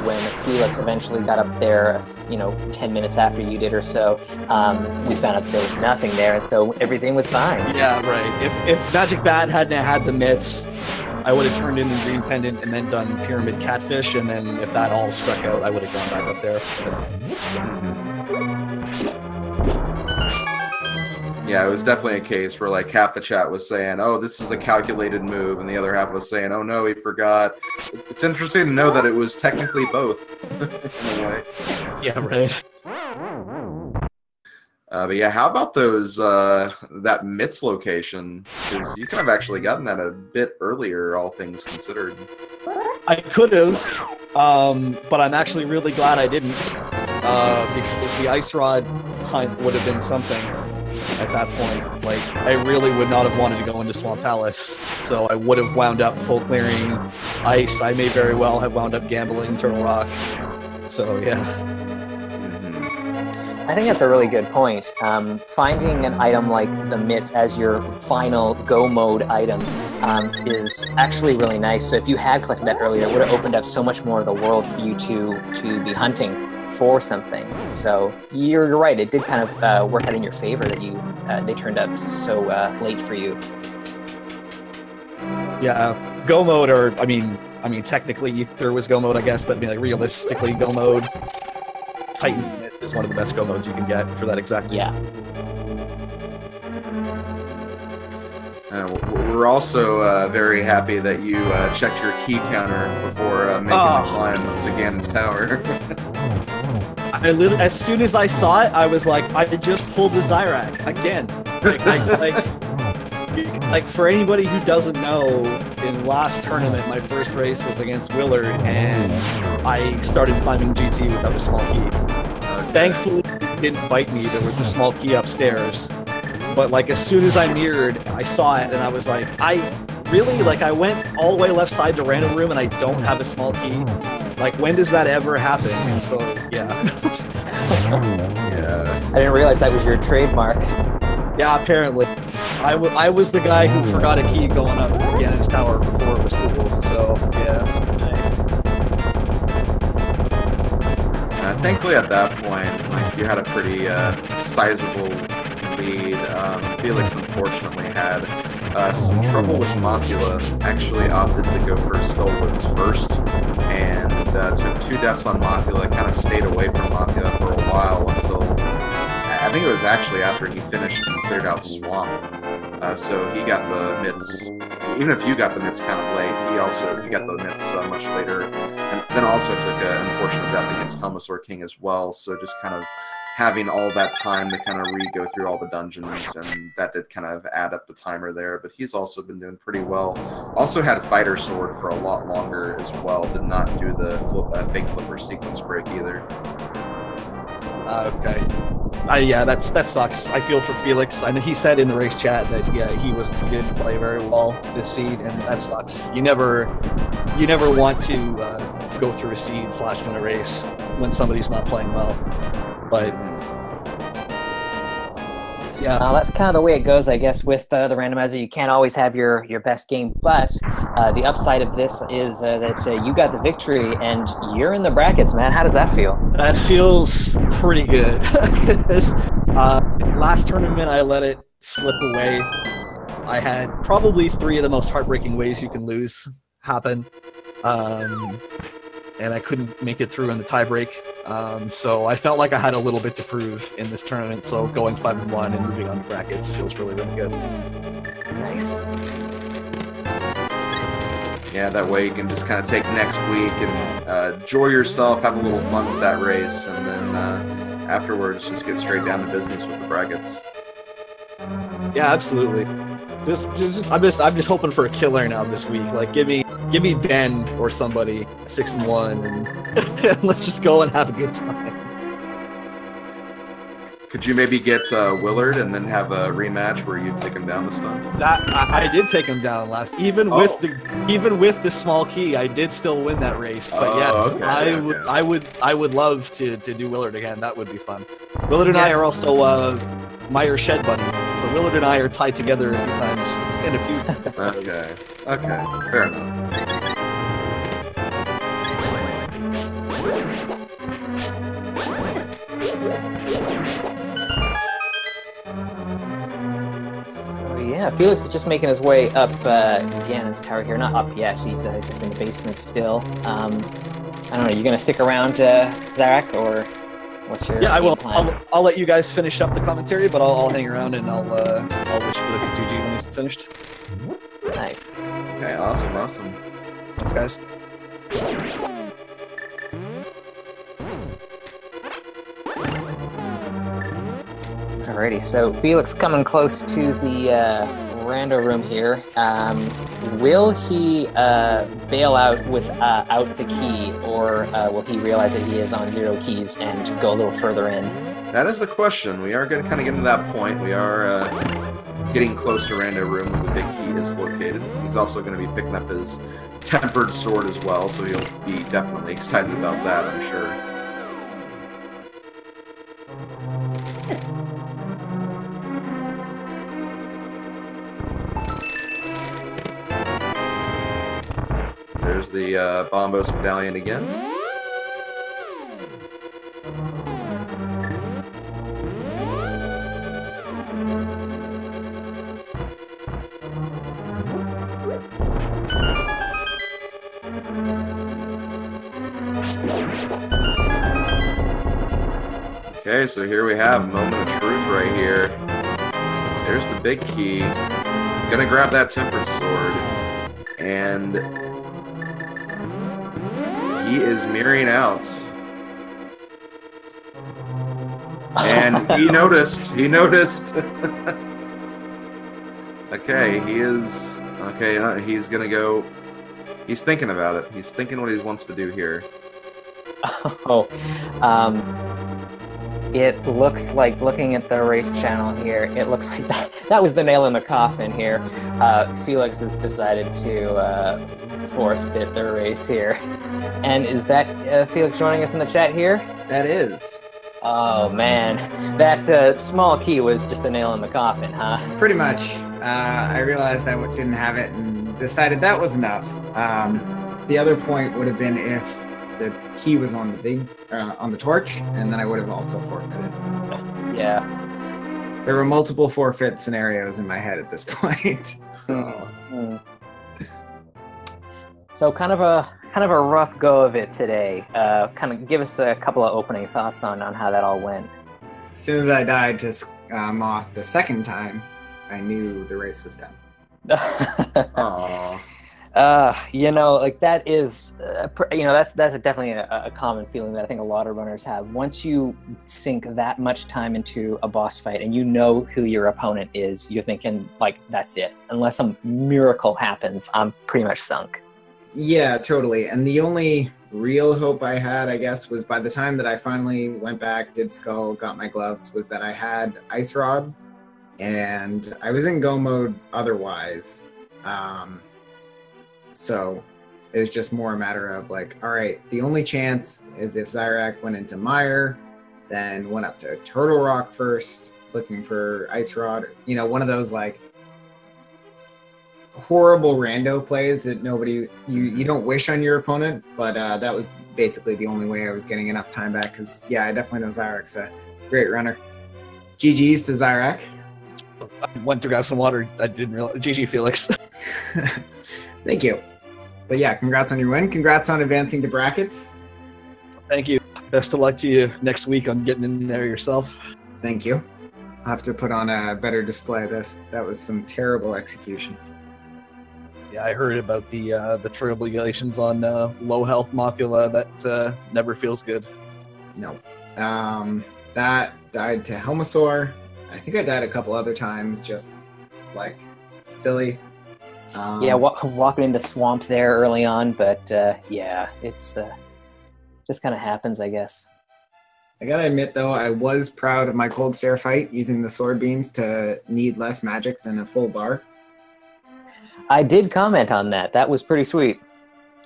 when Felix eventually got up there, 10 minutes after you did or so, we found out there was nothing there, and so everything was fine. Yeah, right. If Magic Bat hadn't had the mitts, I would have turned in the Green Pendant and then done Pyramid Catfish, and then if that all struck out, I would have gone back up there. Yeah, it was definitely a case where like half the chat was saying, "Oh, this is a calculated move," and the other half was saying, "Oh no, he forgot." It's interesting to know that it was technically both in a way. Yeah, right. But yeah, how about those that Mitts location? Because you could have actually gotten that a bit earlier, all things considered. I could have, but I'm actually really glad I didn't, because the Ice Rod hunt would have been something at that point. Like, I really would not have wanted to go into Swamp Palace, so I would have wound up full clearing Ice. I may very well have wound up gambling Turtle Rock. So yeah. I think that's a really good point. Finding an item like the mitts as your final go mode item is actually really nice. So if you had collected that earlier, it would have opened up so much more of the world for you to be hunting for something. So you're right. It did kind of work out in your favor that they turned up so late for you. Yeah, go mode, or I mean, technically Ether was go mode, I guess, but realistically, go mode. Titan's Mitt is one of the best go modes you can get for that exact. Yeah. We're also very happy that you checked your key counter before making the climb to Ganon's Tower. As soon as I saw it, I was like, I just pulled the Xyrak again. Like for anybody who doesn't know, in last tournament, my first race was against Willard, and I started climbing GT without a small key. Okay. Thankfully, it didn't bite me. There was a small key upstairs. But like as soon as I mirrored, I saw it, and I was like, I went all the way left side to random room, and I don't have a small key. Like, when does that ever happen? And so, yeah. Yeah. I didn't realize that was your trademark. Yeah, apparently. I was the guy who forgot a key going up Ganon's Tower before it was cool, so, yeah. Thankfully, at that point, like, you had a pretty sizable lead. Felix, unfortunately, had some trouble with Mafula. Actually opted to go for Skullwoods first, and took 2 deaths on Mafula, kind of stayed away from Mafula for a while until, I think it was actually after he finished and cleared out Swamp. So he got the mitts, even if you got the mitts kind of late, he got the mitts much later, and then also took an unfortunate death against Helmosaur King as well, so just kind of having all that time to kind of re-go through all the dungeons, and that did kind of add up the timer there, but he's also been doing pretty well. Also had Fighter Sword for a lot longer as well, did not do the fake flipper sequence break either. Okay. Yeah, that sucks. I feel for Felix. I know he said in the race chat that he didn't play very well this seed, and that sucks. You never want to go through a seed / win a race when somebody's not playing well. But yeah, that's kind of the way it goes, I guess, with the randomizer. You can't always have your best game, but the upside of this is that you got the victory and you're in the brackets, man. How does that feel? That feels pretty good. Last tournament, I let it slip away, I had probably 3 of the most heartbreaking ways you can lose happen. And I couldn't make it through in the tiebreak. So I felt like I had a little bit to prove in this tournament. So going 5-1 and moving on to brackets feels really, really good. Nice. Yeah, that way you can just kind of take next week and enjoy yourself, have a little fun with that race, and then afterwards just get straight down to business with the brackets. Yeah, absolutely. I'm just hoping for a killer now this week. Like, give me Ben or somebody 6-1, and let's just go and have a good time. Could you maybe get Willard and then have a rematch where you take him down this time? That I did take him down last, even with the small key, I did still win that race. But yes, okay, I would love to do Willard again. That would be fun. Willard and I are also Meyer Shed Buddy, so Willard and I are tied together a few times in a few. Okay, fair enough. Yeah, Felix is just making his way up Ganon's tower here. Not up yet, he's just in the basement still. I don't know, you gonna stick around, Xyrak, or what's your I will. plan? I'll let you guys finish up the commentary, but I'll hang around and I'll wish Felix a GG when he's finished. Nice. Okay, awesome. Thanks, guys. Alrighty, so Felix coming close to the rando room here. Will he bail out without the key, or will he realize that he is on 0 keys and go a little further in? That is the question. We are going to kind of get to that point. We are getting close to rando room where the big key is located. He's also going to be picking up his tempered sword as well, so he'll be definitely excited about that, I'm sure. There's the Bombos medallion again. Okay, so here we have moment of truth right here. There's the big key. Gonna grab that tempered sword, and he is mirroring out. And he noticed. Okay, he is. Okay, he's gonna go. He's thinking about it. He's thinking what he wants to do here. Oh, it looks like, looking at the race channel here, it looks like that was the nail in the coffin here. Felix has decided to forfeit the race here. And is that Felix joining us in the chat here? That is. Oh man, that small key was just a nail in the coffin, huh? Pretty much. I realized I didn't have it and decided that was enough. The other point would have been if the key was on the on the torch, and then I would have also forfeited. Yeah. There were multiple forfeit scenarios in my head at this point. So kind of a rough go of it today. Kind of give us a couple of opening thoughts on how that all went. As soon as I died to Moth the second time, I knew the race was done. Aww. You know, like that is, you know, that's definitely a common feeling that I think a lot of runners have. Once you sink that much time into a boss fight and you know who your opponent is, you're thinking, like, that's it. Unless some miracle happens, I'm pretty much sunk. Yeah, totally. And the only real hope I had, I guess, was by the time that I finally went back, did Skull, got my gloves, was that I had Ice Rod, and I was in go mode otherwise. So it was just more a matter of like, all right, the only chance is if Xyrak went into Mire, then went up to Turtle Rock first, looking for Ice Rod. You know, one of those like horrible rando plays that nobody, you don't wish on your opponent, but that was basically the only way I was getting enough time back, because yeah, I definitely know Xyrak's a great runner. GG's to Xyrak. I went to grab some water. I didn't realize. GG, Felix. Thank you. But yeah, congrats on your win. Congrats on advancing to brackets. Thank you. Best of luck to you next week on getting in there yourself. Thank you. I'll have to put on a better display. That was some terrible execution. Yeah, I heard about the tribulations on low health Mothula. That never feels good. No. That died to Helmasaur. I think I died a couple other times, just like silly. Yeah, walking into swamp there early on, but yeah, it's just kind of happens, I guess. I gotta admit, though, I was proud of my Cold Stare fight using the sword beams to need less magic than a full bar. I did comment on that. That was pretty sweet.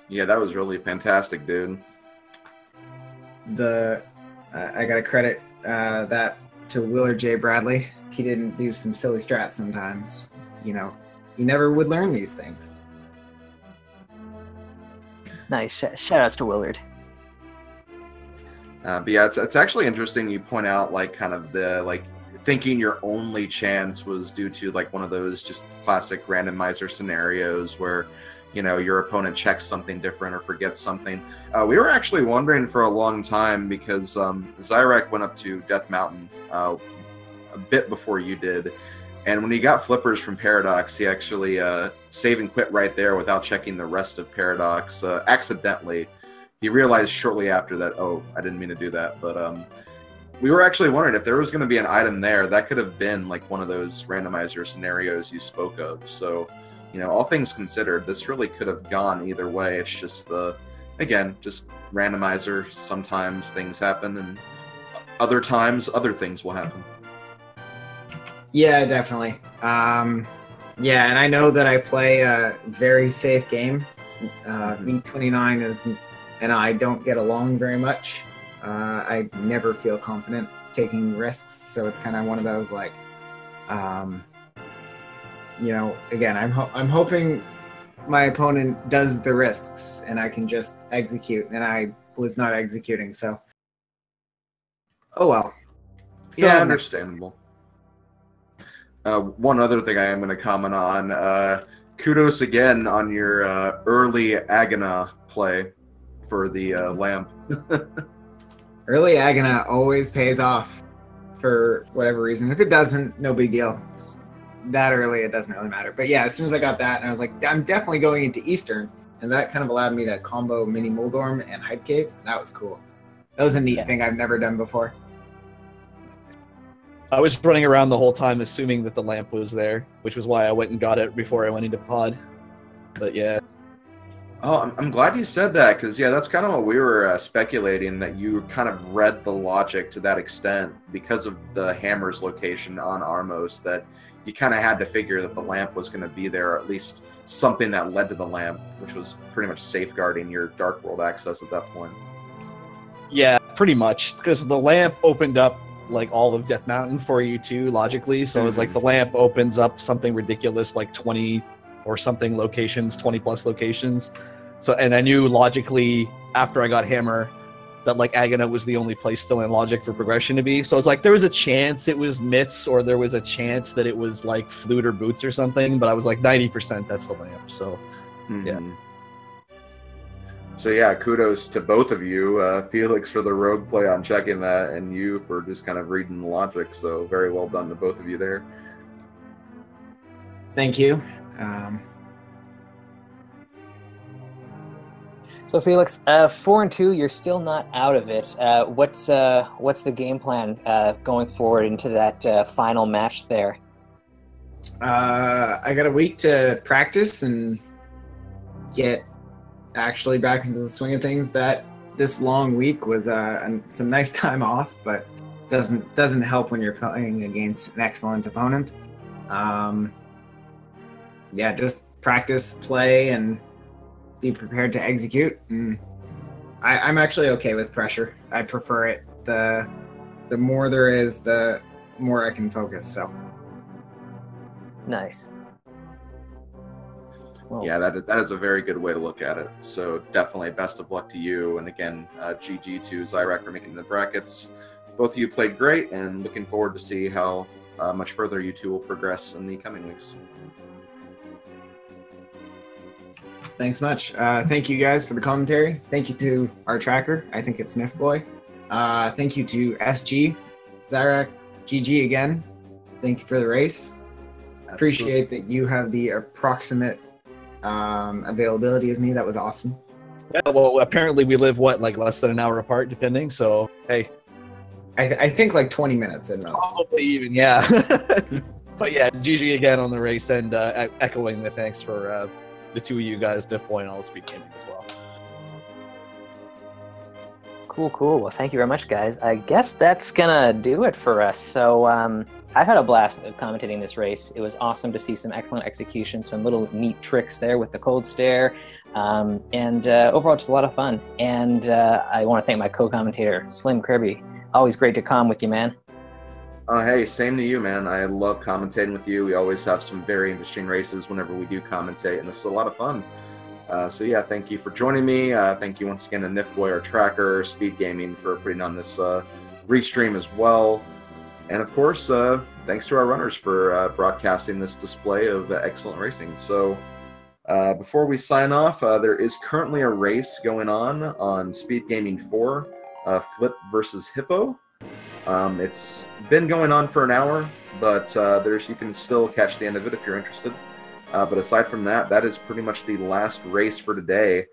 Yeah, that was really fantastic, dude. I gotta credit that to Willard J. Bradley. He didn't do some silly strats sometimes. You know, he never would learn these things. Nice. Shout outs to Willard. But yeah, it's actually interesting you point out like kind of the like thinking your only chance was due to like one of those just classic randomizer scenarios where, you know, your opponent checks something different or forgets something. We were actually wondering for a long time because Xyrak went up to Death Mountain a bit before you did. And when he got flippers from Paradox, he actually save and quit right there without checking the rest of Paradox accidentally. He realized shortly after that, oh, I didn't mean to do that. But we were actually wondering if there was going to be an item there that could have been like one of those randomizer scenarios you spoke of. So, you know, all things considered, this really could have gone either way. It's just again, just randomizer. Sometimes things happen, and other times other things will happen. Yeah, definitely. Yeah, and I know that I play a very safe game. V29 is, and I don't get along very much. I never feel confident taking risks, so it's kind of one of those like, you know, again, I'm hoping my opponent does the risks and I can just execute, and I was not executing, so oh well. Still yeah, understandable. One other thing I am going to comment on, kudos again on your early Agana play for the lamp. Early Agana always pays off for whatever reason. If it doesn't, no big deal. It's that early, it doesn't really matter. But yeah, as soon as I got that, and I was like, I'm definitely going into Eastern, and that kind of allowed me to combo Mini Moldorm and Hype Cave. That was cool. That was a neat thing I've never done before. I was running around the whole time assuming that the lamp was there, which was why I went and got it before I went into pod. But yeah. Oh, I'm glad you said that, because yeah, that's kind of what we were speculating, that you kind of read the logic to that extent because of the hammer's location on Armos, that you kind of had to figure that the lamp was going to be there, or at least something that led to the lamp, which was pretty much safeguarding your Dark World access at that point. Yeah, pretty much, because the lamp opened up like all of Death Mountain for you too, logically. So it's like the lamp opens up something ridiculous like 20 or something locations, 20 plus locations. So, and I knew logically after I got Hammer that like Agana was the only place still in logic for progression to be. So it's like there was a chance it was Mitts, or there was a chance that it was like Flute or Boots or something, but I was like 90% that's the lamp. So yeah. So yeah, kudos to both of you, Felix for the rogue play on checking that, and you for just kind of reading the logic. So very well done to both of you there. Thank you. So Felix, 4-2, you're still not out of it. What's the game plan going forward into that final match there? I got a week to practice and get actually back into the swing of things. That this long week was some nice time off, but doesn't help when you're playing against an excellent opponent. Yeah, just practice, play, and be prepared to execute. And I'm actually okay with pressure. I prefer it. The more there is, the more I can focus. So nice. Well, yeah, that is a very good way to look at it. So definitely best of luck to you. And again, GG to Xyrak for making the brackets. Both of you played great, and looking forward to see how much further you two will progress in the coming weeks. Thanks much. Thank you guys for the commentary. Thank you to our tracker. I think it's Nifboy. Thank you to SG, Xyrak, GG again. Thank you for the race. Appreciate that you have the approximate availability as me. That was awesome. Yeah, well, apparently we live, what, like less than an hour apart, depending, so, hey. I think like 20 minutes at most. Probably even, yeah. But yeah, GG again on the race, and echoing the thanks for the two of you guys, Nifboy and All Speed Gaming as well. Cool. Well, thank you very much, guys. I guess that's gonna do it for us. So I've had a blast commentating this race. It was awesome to see some excellent execution, some little neat tricks there with the cold stare, and overall just a lot of fun. And I want to thank my co-commentator, Slim Kirby. Always great to comm with you, man. Hey, same to you, man. I love commentating with you. We always have some very interesting races whenever we do commentate, and it's a lot of fun. So yeah, thank you for joining me. Thank you once again to Nifboy, our tracker, Speed Gaming, for putting on this restream as well. And of course, thanks to our runners for broadcasting this display of excellent racing. So before we sign off, there is currently a race going on Speed Gaming 4, Flip versus Hippo. It's been going on for an hour, but you can still catch the end of it if you're interested. But aside from that, that is pretty much the last race for today.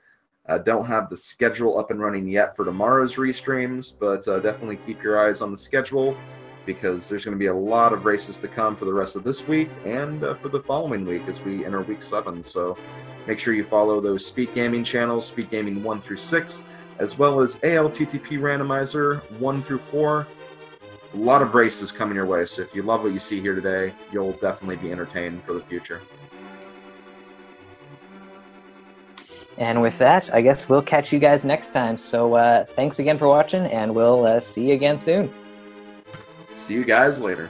Don't have the schedule up and running yet for tomorrow's restreams, but definitely keep your eyes on the schedule, because there's going to be a lot of races to come for the rest of this week and for the following week as we enter week 7. So make sure you follow those Speed Gaming channels, Speed Gaming 1 through 6, as well as ALTTP Randomizer 1 through 4. A lot of races coming your way, so if you love what you see here today, you'll definitely be entertained for the future. And with that, I guess we'll catch you guys next time. So thanks again for watching, and we'll see you again soon. See you guys later.